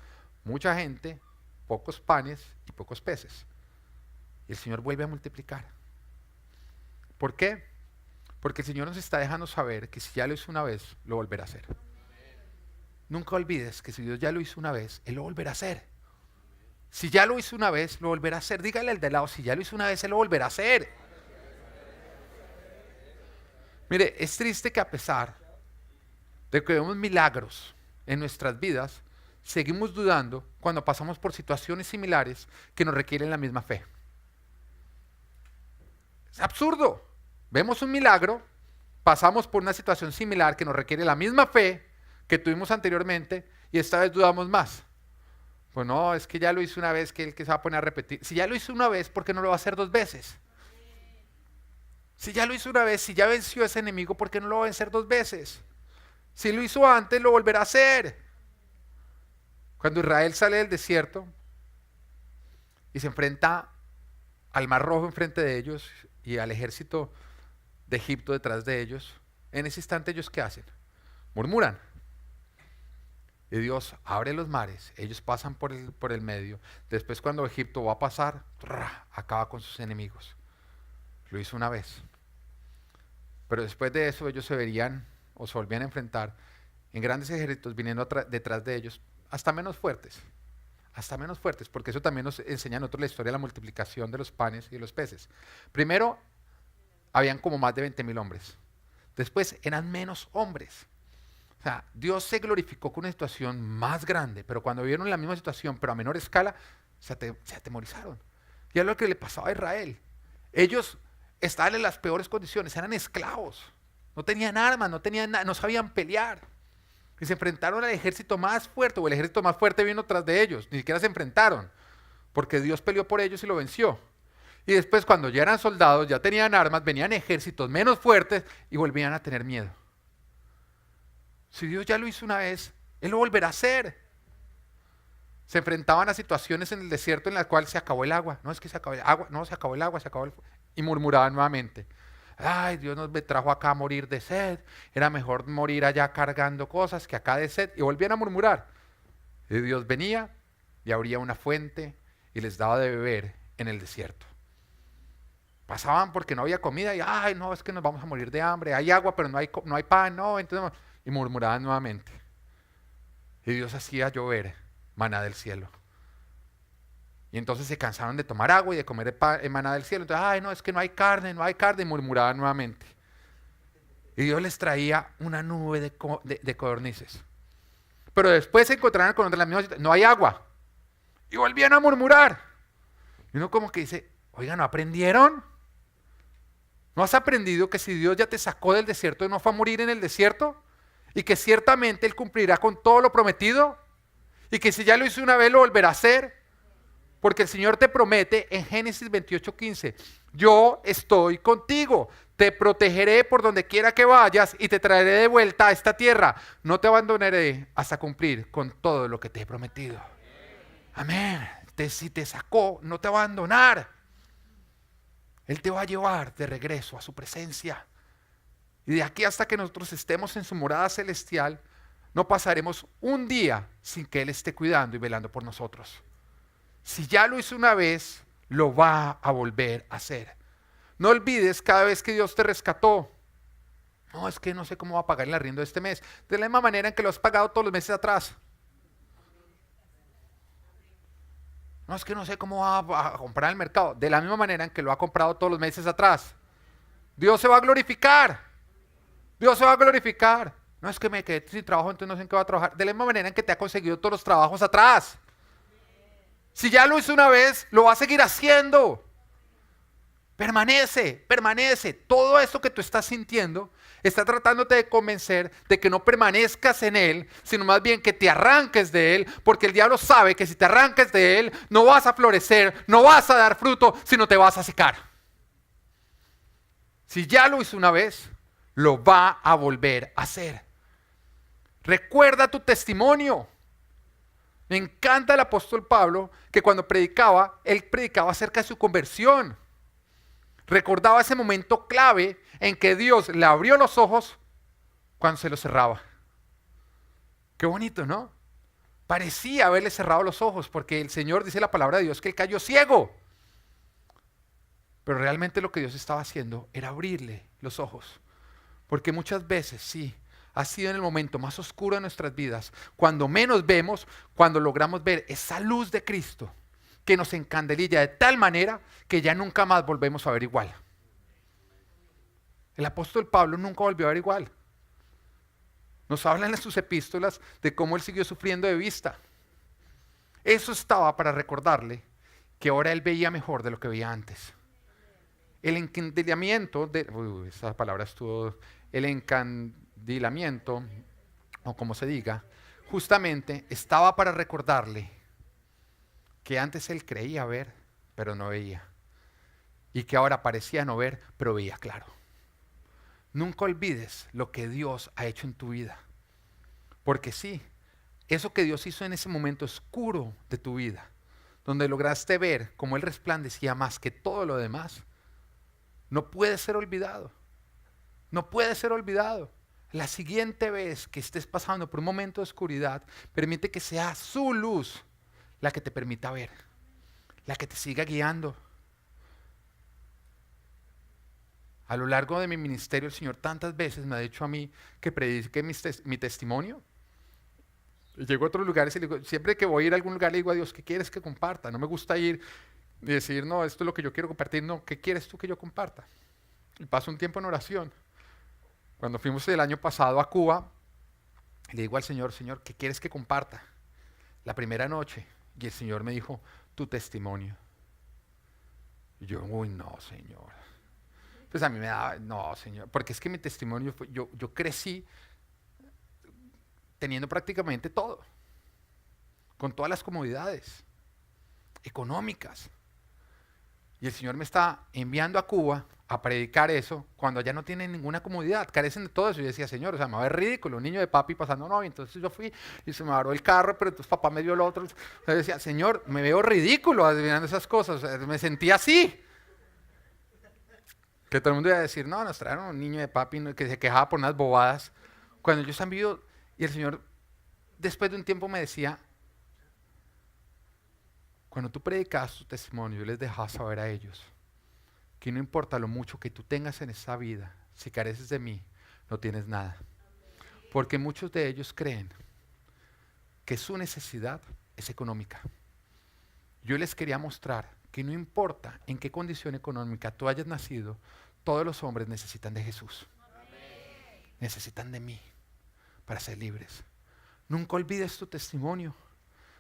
Mucha gente, pocos panes y pocos peces. Y el Señor vuelve a multiplicar. ¿Por qué? Porque el Señor nos está dejando saber que si ya lo hizo una vez, lo volverá a hacer. Nunca olvides que si Dios ya lo hizo una vez, Él lo volverá a hacer. Si ya lo hizo una vez, lo volverá a hacer. Dígale al de lado, si ya lo hizo una vez, Él lo volverá a hacer. Mire, es triste que a pesar de que vemos milagros en nuestras vidas, seguimos dudando cuando pasamos por situaciones similares que nos requieren la misma fe. Es absurdo. Vemos un milagro, pasamos por una situación similar que nos requiere la misma fe que tuvimos anteriormente y esta vez dudamos más. Pues no, es que ya lo hizo una vez, que él que se va a poner a repetir. Si ya lo hizo una vez, ¿por qué no lo va a hacer 2 veces? Si ya lo hizo una vez, si ya venció a ese enemigo, ¿por qué no lo va a vencer 2 veces? Si lo hizo antes, lo volverá a hacer. Cuando Israel sale del desierto y se enfrenta al Mar Rojo enfrente de ellos y al ejército de Egipto detrás de ellos, en ese instante ellos ¿qué hacen? Murmuran. Y Dios abre los mares, ellos pasan por el medio. Después cuando Egipto va a pasar, acaba con sus enemigos. Lo hizo una vez. Pero después de eso ellos se verían o se volvían a enfrentar en grandes ejércitos viniendo detrás de ellos, hasta menos fuertes, porque eso también nos enseña a nosotros la historia de la multiplicación de los panes y de los peces. Primero, habían como más de 20,000 hombres. Después eran menos hombres. O sea, Dios se glorificó con una situación más grande, pero cuando vieron la misma situación, pero a menor escala, se atemorizaron. Y es lo que le pasaba a Israel. Ellos estaban en las peores condiciones, eran esclavos, no tenían armas, no tenían nada, no sabían pelear. Y se enfrentaron al ejército más fuerte, o el ejército más fuerte vino tras de ellos, ni siquiera se enfrentaron, porque Dios peleó por ellos y lo venció. Y después cuando ya eran soldados, ya tenían armas, venían ejércitos menos fuertes y volvían a tener miedo. Si Dios ya lo hizo una vez, Él lo volverá a hacer. Se enfrentaban a situaciones en el desierto en las cuales se acabó el agua. No es que se acabó el agua, no, se acabó el agua, se acabó el fuego. Y murmuraban nuevamente. Ay, Dios nos trajo acá a morir de sed. Era mejor morir allá cargando cosas que acá de sed. Y volvían a murmurar. Y Dios venía y abría una fuente y les daba de beber en el desierto. Pasaban porque no había comida y, ay, no, es que nos vamos a morir de hambre. Hay agua, pero no hay pan, no. Entonces, y murmuraban nuevamente. Y Dios hacía llover maná del cielo. Y entonces se cansaron de tomar agua y de comer maná del cielo. Entonces, ay, no, es que no hay carne, y murmuraban nuevamente. Y Dios les traía una nube de codornices. Pero después se encontraron con la misma situación, no hay agua. Y volvían a murmurar. Y uno como que dice, oiga, ¿no aprendieron? ¿No has aprendido que si Dios ya te sacó del desierto, no fue a morir en el desierto? Y que ciertamente Él cumplirá con todo lo prometido. Y que si ya lo hizo una vez, lo volverá a hacer. Porque el Señor te promete en Génesis 28:15, yo estoy contigo, te protegeré por donde quiera que vayas y te traeré de vuelta a esta tierra. No te abandonaré hasta cumplir con todo lo que te he prometido. Amén. Si te sacó, no te va a abandonar. Él te va a llevar de regreso a su presencia. Y de aquí hasta que nosotros estemos en su morada celestial, no pasaremos un día sin que Él esté cuidando y velando por nosotros. Si ya lo hizo una vez, lo va a volver a hacer. No olvides cada vez que Dios te rescató. No, es que no sé cómo va a pagar el arriendo de este mes. De la misma manera en que lo has pagado todos los meses atrás. No, es que no sé cómo va a comprar el mercado. De la misma manera en que lo ha comprado todos los meses atrás. Dios se va a glorificar. Dios se va a glorificar. No, es que me quedé sin trabajo, entonces no sé en qué va a trabajar. De la misma manera en que te ha conseguido todos los trabajos atrás. Si ya lo hizo una vez, lo va a seguir haciendo. Permanece, permanece. Todo esto que tú estás sintiendo está tratándote de convencer de que no permanezcas en Él, sino más bien que te arranques de Él, porque el diablo sabe que si te arranques de Él, no vas a florecer, no vas a dar fruto, sino te vas a secar. Si ya lo hizo una vez, lo va a volver a hacer. Recuerda tu testimonio. Me encanta el apóstol Pablo, que cuando predicaba, él predicaba acerca de su conversión. Recordaba ese momento clave en que Dios le abrió los ojos cuando se los cerraba. Qué bonito, ¿no? Parecía haberle cerrado los ojos porque el Señor, dice la palabra de Dios, que él cayó ciego. Pero realmente lo que Dios estaba haciendo era abrirle los ojos. Porque muchas veces, sí, ha sido en el momento más oscuro de nuestras vidas, cuando menos vemos, cuando logramos ver esa luz de Cristo que nos encandelilla de tal manera que ya nunca más volvemos a ver igual. El apóstol Pablo nunca volvió a ver igual. Nos hablan en sus epístolas de cómo él siguió sufriendo de vista. Eso estaba para recordarle que ahora él veía mejor de lo que veía antes. El encandilamiento, esa palabra estuvo, el encandilamiento, o como se diga, justamente estaba para recordarle que antes él creía ver, pero no veía. Y que ahora parecía no ver, pero veía claro. Nunca olvides lo que Dios ha hecho en tu vida. Porque sí, eso que Dios hizo en ese momento oscuro de tu vida, donde lograste ver cómo Él resplandecía más que todo lo demás, no puede ser olvidado. No puede ser olvidado. La siguiente vez que estés pasando por un momento de oscuridad, permite que sea su luz la que te permita ver, la que te siga guiando. A lo largo de mi ministerio, el Señor tantas veces me ha dicho a mí que predique mi testimonio. Y llego a otros lugares y le digo, siempre que voy a ir a algún lugar, le digo a Dios, ¿qué quieres que comparta? No me gusta ir y decir, no, esto es lo que yo quiero compartir. No, ¿qué quieres tú que yo comparta? Y paso un tiempo en oración. Cuando fuimos el año pasado a Cuba, le digo al Señor, Señor, ¿qué quieres que comparta? La primera noche. Y el Señor me dijo, tu testimonio. Y yo, uy, no, Señor. Pues a mí me daba, no, Señor, porque es que mi testimonio fue, yo crecí teniendo prácticamente todo, con todas las comodidades económicas. Y el Señor me está enviando a Cuba a predicar eso cuando allá no tienen ninguna comodidad, carecen de todo eso. Y yo decía, Señor, o sea, me va a ver ridículo, un niño de papi pasando, no, y entonces yo fui y se me varó el carro, pero entonces papá me dio lo otro. O sea, yo decía, Señor, me veo ridículo adivinando esas cosas, o sea, me sentía así. Que todo el mundo iba a decir, no, nos trajeron un niño de papi que se quejaba por unas bobadas. Cuando ellos han vivido, y el Señor, después de un tiempo me decía, cuando tú predicas tu testimonio, yo les dejaba saber a ellos que no importa lo mucho que tú tengas en esa vida, si careces de mí, no tienes nada. Porque muchos de ellos creen que su necesidad es económica. Yo les quería mostrar que no importa en qué condición económica tú hayas nacido, todos los hombres necesitan de Jesús. Necesitan de mí para ser libres. Nunca olvides tu testimonio.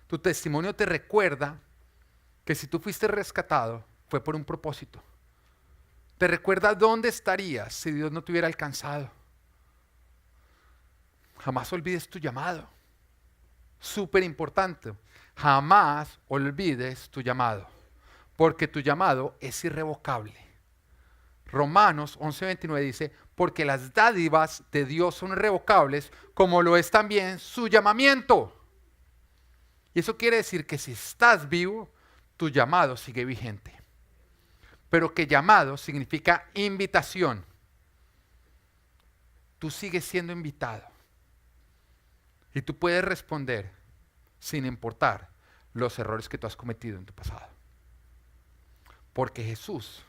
Tu testimonio te recuerda que si tú fuiste rescatado, fue por un propósito. Te recuerda dónde estarías si Dios no te hubiera alcanzado. Jamás olvides tu llamado. Súper importante. Jamás olvides tu llamado. Porque tu llamado es irrevocable. Romanos 11:29 dice, porque las dádivas de Dios son irrevocables, como lo es también su llamamiento. Y eso quiere decir que si estás vivo, tu llamado sigue vigente. Pero que llamado significa invitación. Tú sigues siendo invitado. Y tú puedes responder sin importar los errores que tú has cometido en tu pasado. Porque Jesús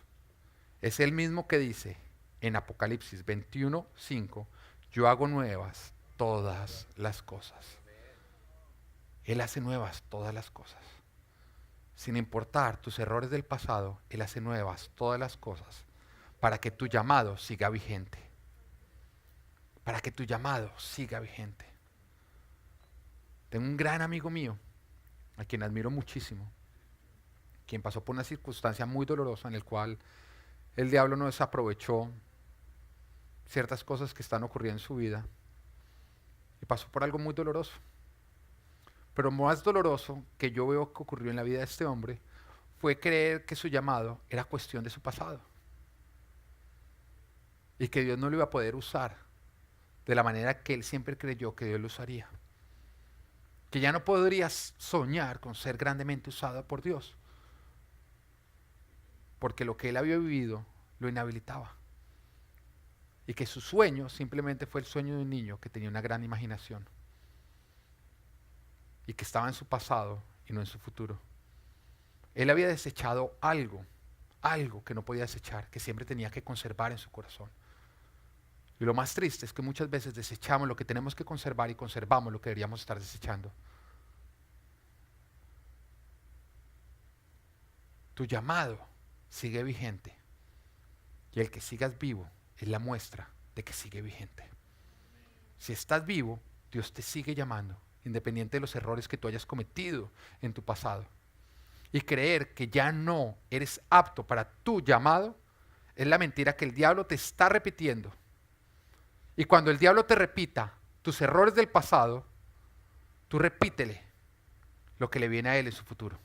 es el mismo que dice, en Apocalipsis 21:5, yo hago nuevas todas las cosas. Él hace nuevas todas las cosas. Sin importar tus errores del pasado, Él hace nuevas todas las cosas para que tu llamado siga vigente. Para que tu llamado siga vigente. Tengo un gran amigo mío, a quien admiro muchísimo, quien pasó por una circunstancia muy dolorosa en la cual el diablo no desaprovechó ciertas cosas que están ocurriendo en su vida y pasó por algo muy doloroso. Pero más doloroso que yo veo que ocurrió en la vida de este hombre fue creer que su llamado era cuestión de su pasado y que Dios no lo iba a poder usar de la manera que él siempre creyó que Dios lo usaría. Que ya no podrías soñar con ser grandemente usado por Dios, porque lo que él había vivido lo inhabilitaba. Y que su sueño simplemente fue el sueño de un niño que tenía una gran imaginación y que estaba en su pasado y no en su futuro. Él había desechado algo que no podía desechar, que siempre tenía que conservar en su corazón. Y lo más triste es que muchas veces desechamos lo que tenemos que conservar y conservamos lo que deberíamos estar desechando. Tu llamado sigue vigente y el que sigas vivo es la muestra de que sigue vigente. Si estás vivo, Dios te sigue llamando, independiente de los errores que tú hayas cometido en tu pasado. Y creer que ya no eres apto para tu llamado es la mentira que el diablo te está repitiendo. Y cuando el diablo te repita tus errores del pasado, tú repítele lo que le viene a él en su futuro.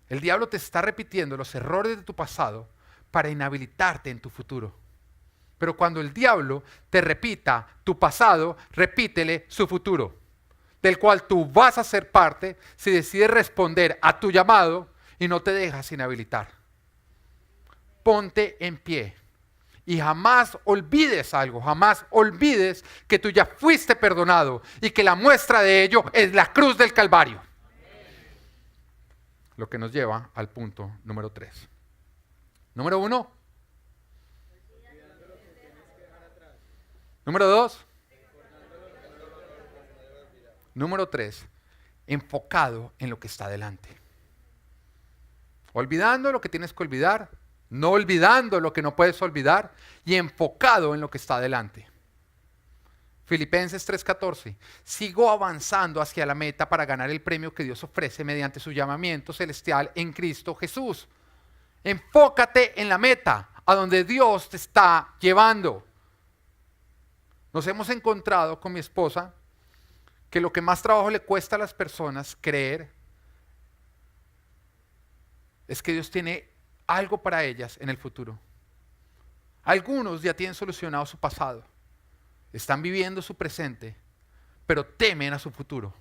El diablo te está repitiendo los errores de tu pasado para inhabilitarte en tu futuro. Pero cuando el diablo te repita tu pasado, repítele su futuro, del cual tú vas a ser parte si decides responder a tu llamado y no te dejas inhabilitar. Ponte en pie y jamás olvides algo, jamás olvides que tú ya fuiste perdonado y que la muestra de ello es la cruz del Calvario. Lo que nos lleva al punto número 3. Número 1. Número 2. Número 3. Enfocado en lo que está delante. Olvidando lo que tienes que olvidar, no olvidando lo que no puedes olvidar y enfocado en lo que está delante. Filipenses 3:14. Sigo avanzando hacia la meta para ganar el premio que Dios ofrece mediante su llamamiento celestial en Cristo Jesús. Enfócate en la meta, a donde Dios te está llevando. Nos hemos encontrado con mi esposa que lo que más trabajo le cuesta a las personas creer es que Dios tiene algo para ellas en el futuro. Algunos ya tienen solucionado su pasado, están viviendo su presente, pero temen a su futuro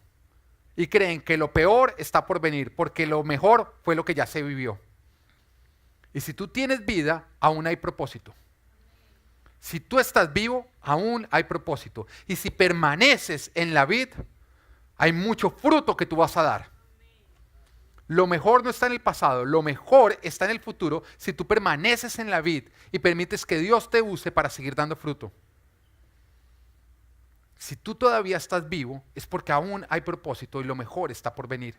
y creen que lo peor está por venir porque lo mejor fue lo que ya se vivió. Y si tú tienes vida, aún hay propósito. Si tú estás vivo, aún hay propósito. Y si permaneces en la vid, hay mucho fruto que tú vas a dar. Lo mejor no está en el pasado, lo mejor está en el futuro si tú permaneces en la vid y permites que Dios te use para seguir dando fruto. Si tú todavía estás vivo, es porque aún hay propósito y lo mejor está por venir.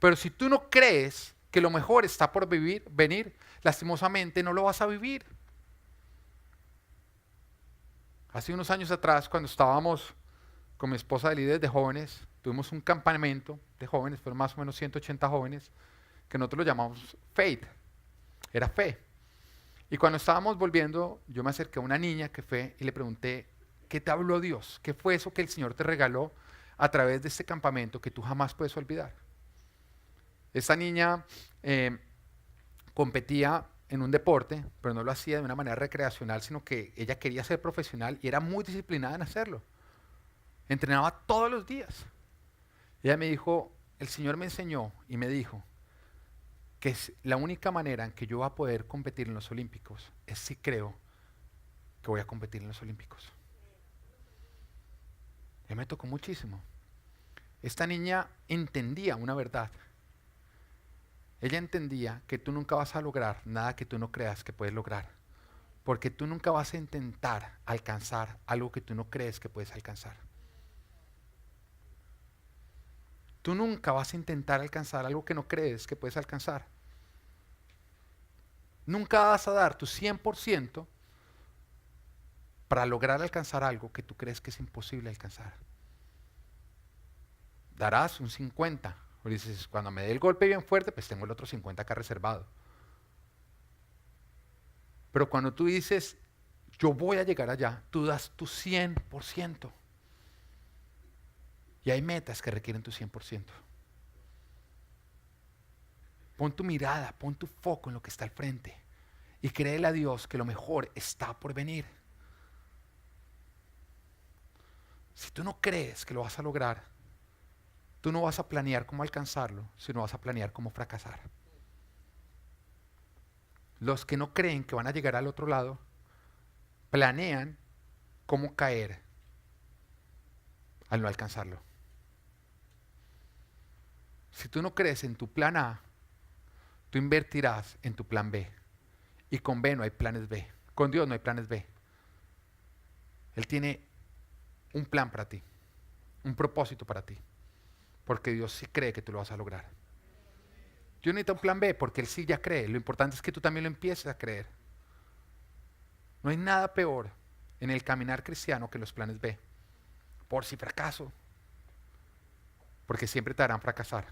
Pero si tú no crees que lo mejor está por venir, lastimosamente no lo vas a vivir. Hace unos años atrás, cuando estábamos con mi esposa de líderes de jóvenes, tuvimos un campamento de jóvenes, fueron más o menos 180 jóvenes, que nosotros lo llamamos Faith, era fe. Y cuando estábamos volviendo, yo me acerqué a una niña que fue y le pregunté, ¿qué te habló Dios? ¿Qué fue eso que el Señor te regaló a través de este campamento que tú jamás puedes olvidar? Esta niña competía en un deporte, pero no lo hacía de una manera recreacional, sino que ella quería ser profesional y era muy disciplinada en hacerlo. Entrenaba todos los días. Y ella me dijo, el Señor me enseñó y me dijo que es la única manera en que yo voy a poder competir en los Olímpicos es si creo que voy a competir en los Olímpicos. Y me tocó muchísimo. Esta niña entendía una verdad. Ella entendía que tú nunca vas a lograr nada que tú no creas que puedes lograr. Porque tú nunca vas a intentar alcanzar algo que tú no crees que puedes alcanzar. Tú nunca vas a intentar alcanzar algo que no crees que puedes alcanzar. Nunca vas a dar tu 100% para lograr alcanzar algo que tú crees que es imposible alcanzar. Darás un 50. O dices, cuando me dé el golpe bien fuerte, pues tengo el otro 50 acá reservado. Pero cuando tú dices, yo voy a llegar allá, tú das tu 100%. Y hay metas que requieren tu 100%. Pon tu mirada, pon tu foco en lo que está al frente. Y créele a Dios que lo mejor está por venir. Si tú no crees que lo vas a lograr, tú no vas a planear cómo alcanzarlo, sino vas a planear cómo fracasar. Los que no creen que van a llegar al otro lado, planean cómo caer al no alcanzarlo. Si tú no crees en tu plan A, tú invertirás en tu plan B. Y con B no hay planes B. Con Dios no hay planes B. Él tiene un plan para ti, un propósito para ti. Porque Dios sí cree que tú lo vas a lograr. Yo necesito un plan B porque Él sí ya cree. Lo importante es que tú también lo empieces a creer. No hay nada peor en el caminar cristiano que los planes B. Por si fracaso. Porque siempre te harán fracasar.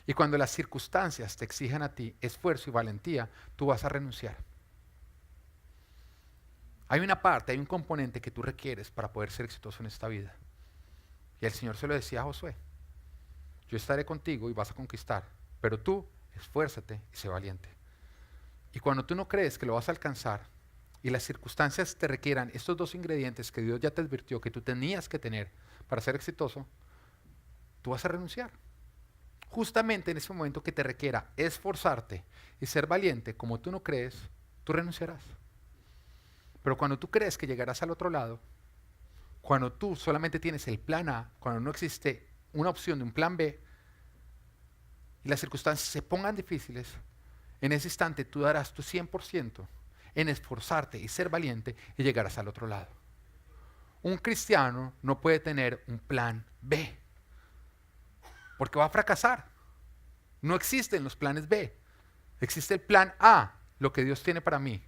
Y cuando las circunstancias te exijan a ti esfuerzo y valentía, tú vas a renunciar. Hay una parte, hay un componente que tú requieres para poder ser exitoso en esta vida. Y el Señor se lo decía a Josué. Yo estaré contigo y vas a conquistar, pero tú esfuérzate y sé valiente. Y cuando tú no crees que lo vas a alcanzar y las circunstancias te requieran estos dos ingredientes que Dios ya te advirtió que tú tenías que tener para ser exitoso, tú vas a renunciar. Justamente en ese momento que te requiera esforzarte y ser valiente, como tú no crees, tú renunciarás. Pero cuando tú crees que llegarás al otro lado, cuando tú solamente tienes el plan A, cuando no existe una opción de un plan B, y las circunstancias se pongan difíciles, en ese instante tú darás tu 100% en esforzarte y ser valiente y llegarás al otro lado. Un cristiano no puede tener un plan B, porque va a fracasar. No existen los planes B. Existe el plan A, lo que Dios tiene para mí.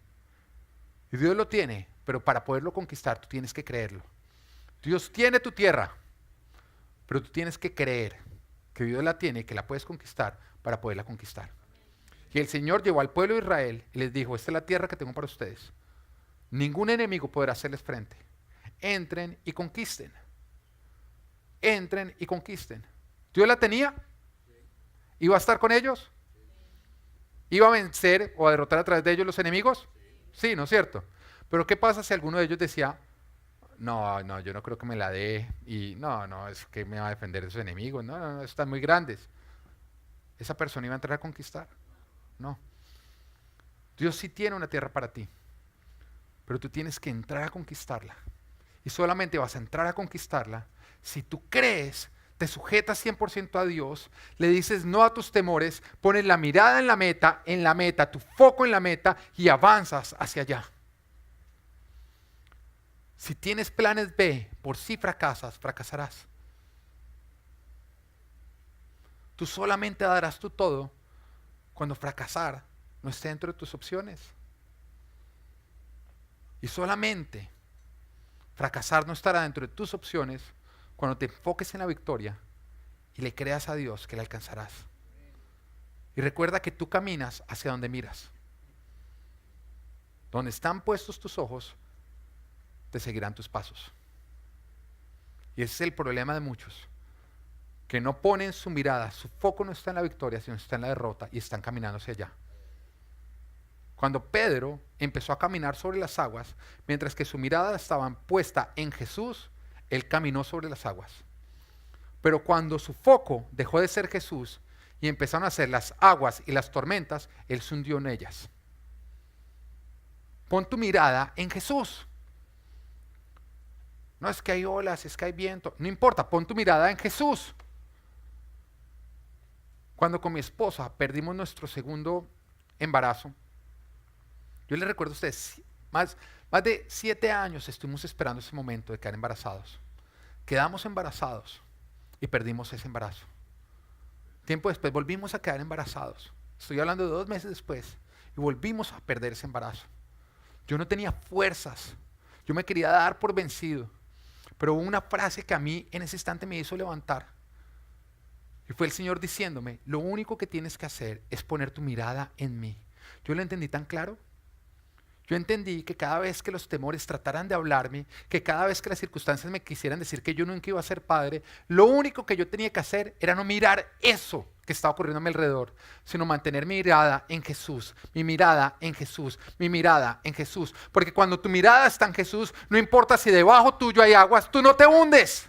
Y Dios lo tiene, pero para poderlo conquistar tú tienes que creerlo. Dios tiene tu tierra, pero tú tienes que creer que Dios la tiene y que la puedes conquistar para poderla conquistar. Y el Señor llevó al pueblo de Israel y les dijo, esta es la tierra que tengo para ustedes. Ningún enemigo podrá hacerles frente. Entren y conquisten. Entren y conquisten. ¿Dios la tenía? ¿Iba a estar con ellos? ¿Iba a vencer o a derrotar a través de ellos los enemigos? Sí, ¿no es cierto? Pero ¿qué pasa si alguno de ellos decía, no, yo no creo que me la dé, y no, es que me va a defender de sus enemigos, no, están muy grandes? ¿Esa persona iba a entrar a conquistar? No. Dios sí tiene una tierra para ti, pero tú tienes que entrar a conquistarla. Y solamente vas a entrar a conquistarla si tú crees, te sujetas 100% a Dios, le dices no a tus temores, pones la mirada en la meta, tu foco en la meta y avanzas hacia allá. Si tienes planes B, por si fracasas, fracasarás. Tú solamente darás tu todo cuando fracasar no esté dentro de tus opciones. Y solamente fracasar no estará dentro de tus opciones cuando te enfoques en la victoria y le creas a Dios que la alcanzarás. Y recuerda que tú caminas hacia donde miras. Donde están puestos tus ojos, te seguirán tus pasos. Y ese es el problema de muchos, que no ponen su mirada, su foco no está en la victoria, sino está en la derrota y están caminando hacia allá. Cuando Pedro empezó a caminar sobre las aguas, mientras que su mirada estaba puesta en Jesús, él caminó sobre las aguas. Pero cuando su foco dejó de ser Jesús y empezaron a ser las aguas y las tormentas, él se hundió en ellas. Pon tu mirada en Jesús. No es que hay olas, es que hay viento, no importa, pon tu mirada en Jesús. Cuando con mi esposa perdimos nuestro segundo embarazo, yo les recuerdo a ustedes, más de 7 años estuvimos esperando ese momento de quedar embarazados. Quedamos embarazados y perdimos ese embarazo. Tiempo después volvimos a quedar embarazados. Estoy hablando de 2 meses después y volvimos a perder ese embarazo. Yo no tenía fuerzas. Yo me quería dar por vencido. Pero hubo una frase que a mí en ese instante me hizo levantar. Y fue el Señor diciéndome, lo único que tienes que hacer es poner tu mirada en mí. Yo lo entendí tan claro. Yo entendí que cada vez que los temores trataran de hablarme, que cada vez que las circunstancias me quisieran decir que yo nunca iba a ser padre, lo único que yo tenía que hacer era no mirar eso que estaba ocurriendo a mi alrededor, sino mantener mi mirada en Jesús, mi mirada en Jesús, mi mirada en Jesús. Porque cuando tu mirada está en Jesús, no importa si debajo tuyo hay aguas, tú no te hundes.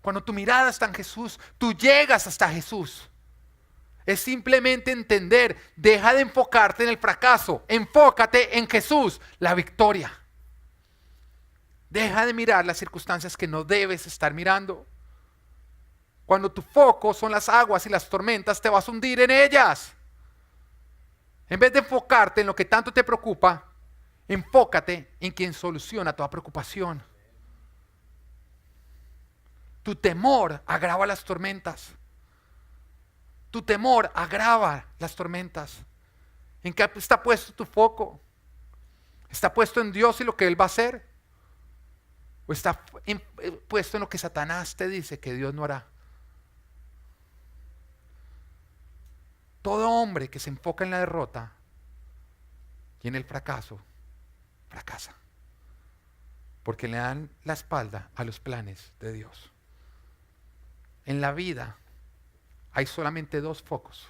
Cuando tu mirada está en Jesús, tú llegas hasta Jesús. Es simplemente entender, deja de enfocarte en el fracaso, enfócate en Jesús, la victoria. Deja de mirar las circunstancias que no debes estar mirando. Cuando tu foco son las aguas y las tormentas, te vas a hundir en ellas. En vez de enfocarte en lo que tanto te preocupa, enfócate en quien soluciona toda preocupación. Tu temor agrava las tormentas. Tu temor agrava las tormentas. ¿En qué está puesto tu foco? ¿Está puesto en Dios y lo que Él va a hacer? ¿O está puesto en lo que Satanás te dice que Dios no hará? Todo hombre que se enfoca en la derrota y en el fracaso, fracasa. Porque le dan la espalda a los planes de Dios. En la vida hay solamente 2 focos.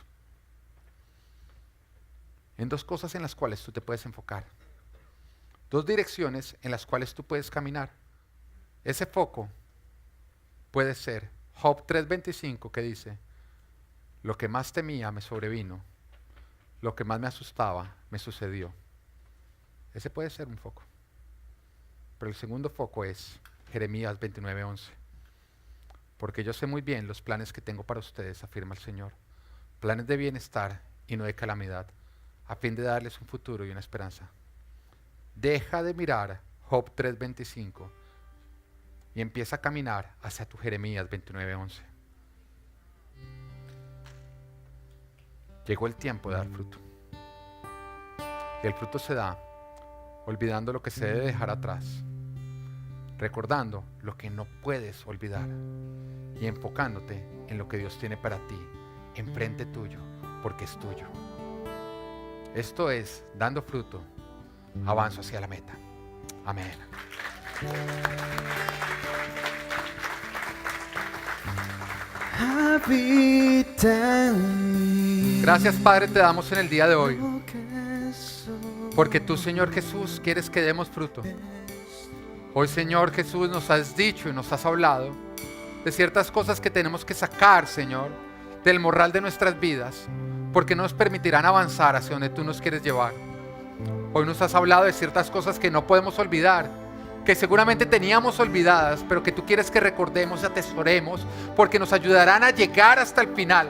En 2 cosas en las cuales tú te puedes enfocar. 2 direcciones en las cuales tú puedes caminar. Ese foco puede ser Job 3:25, que dice, lo que más temía me sobrevino, lo que más me asustaba me sucedió. Ese puede ser un foco. Pero el segundo foco es Jeremías 29:11. Porque yo sé muy bien los planes que tengo para ustedes, afirma el Señor. Planes de bienestar y no de calamidad, a fin de darles un futuro y una esperanza. Deja de mirar Job 3:25 y empieza a caminar hacia tu Jeremías 29:11. Llegó el tiempo de dar fruto. Y el fruto se da olvidando lo que se debe dejar atrás, recordando lo que no puedes olvidar y enfocándote en lo que Dios tiene para ti, enfrente tuyo, porque es tuyo. Esto es, dando fruto, avanzo hacia la meta. Amén. Gracias, Padre, te damos en el día de hoy, porque tú, Señor Jesús, quieres que demos fruto. Hoy, Señor Jesús, nos has dicho y nos has hablado de ciertas cosas que tenemos que sacar, Señor, del morral de nuestras vidas, porque no nos permitirán avanzar hacia donde tú nos quieres llevar. Hoy nos has hablado de ciertas cosas que no podemos olvidar, que seguramente teníamos olvidadas, pero que tú quieres que recordemos y atesoremos, porque nos ayudarán a llegar hasta el final.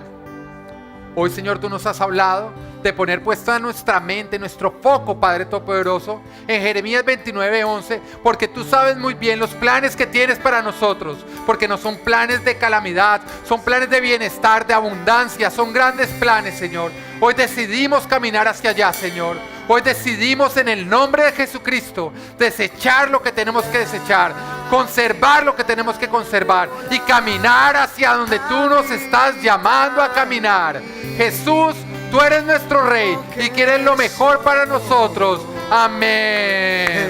Hoy, Señor, tú nos has hablado de poner puesta nuestra mente, nuestro foco, Padre Todopoderoso, en Jeremías 29:11, porque tú sabes muy bien los planes que tienes para nosotros, porque no son planes de calamidad, son planes de bienestar, de abundancia, son grandes planes, Señor. Hoy decidimos caminar hacia allá, Señor. Hoy decidimos en el nombre de Jesucristo desechar lo que tenemos que desechar, conservar lo que tenemos que conservar y caminar hacia donde tú nos estás llamando a caminar. Jesús, tú eres nuestro Rey y quieres lo mejor para nosotros. Amén.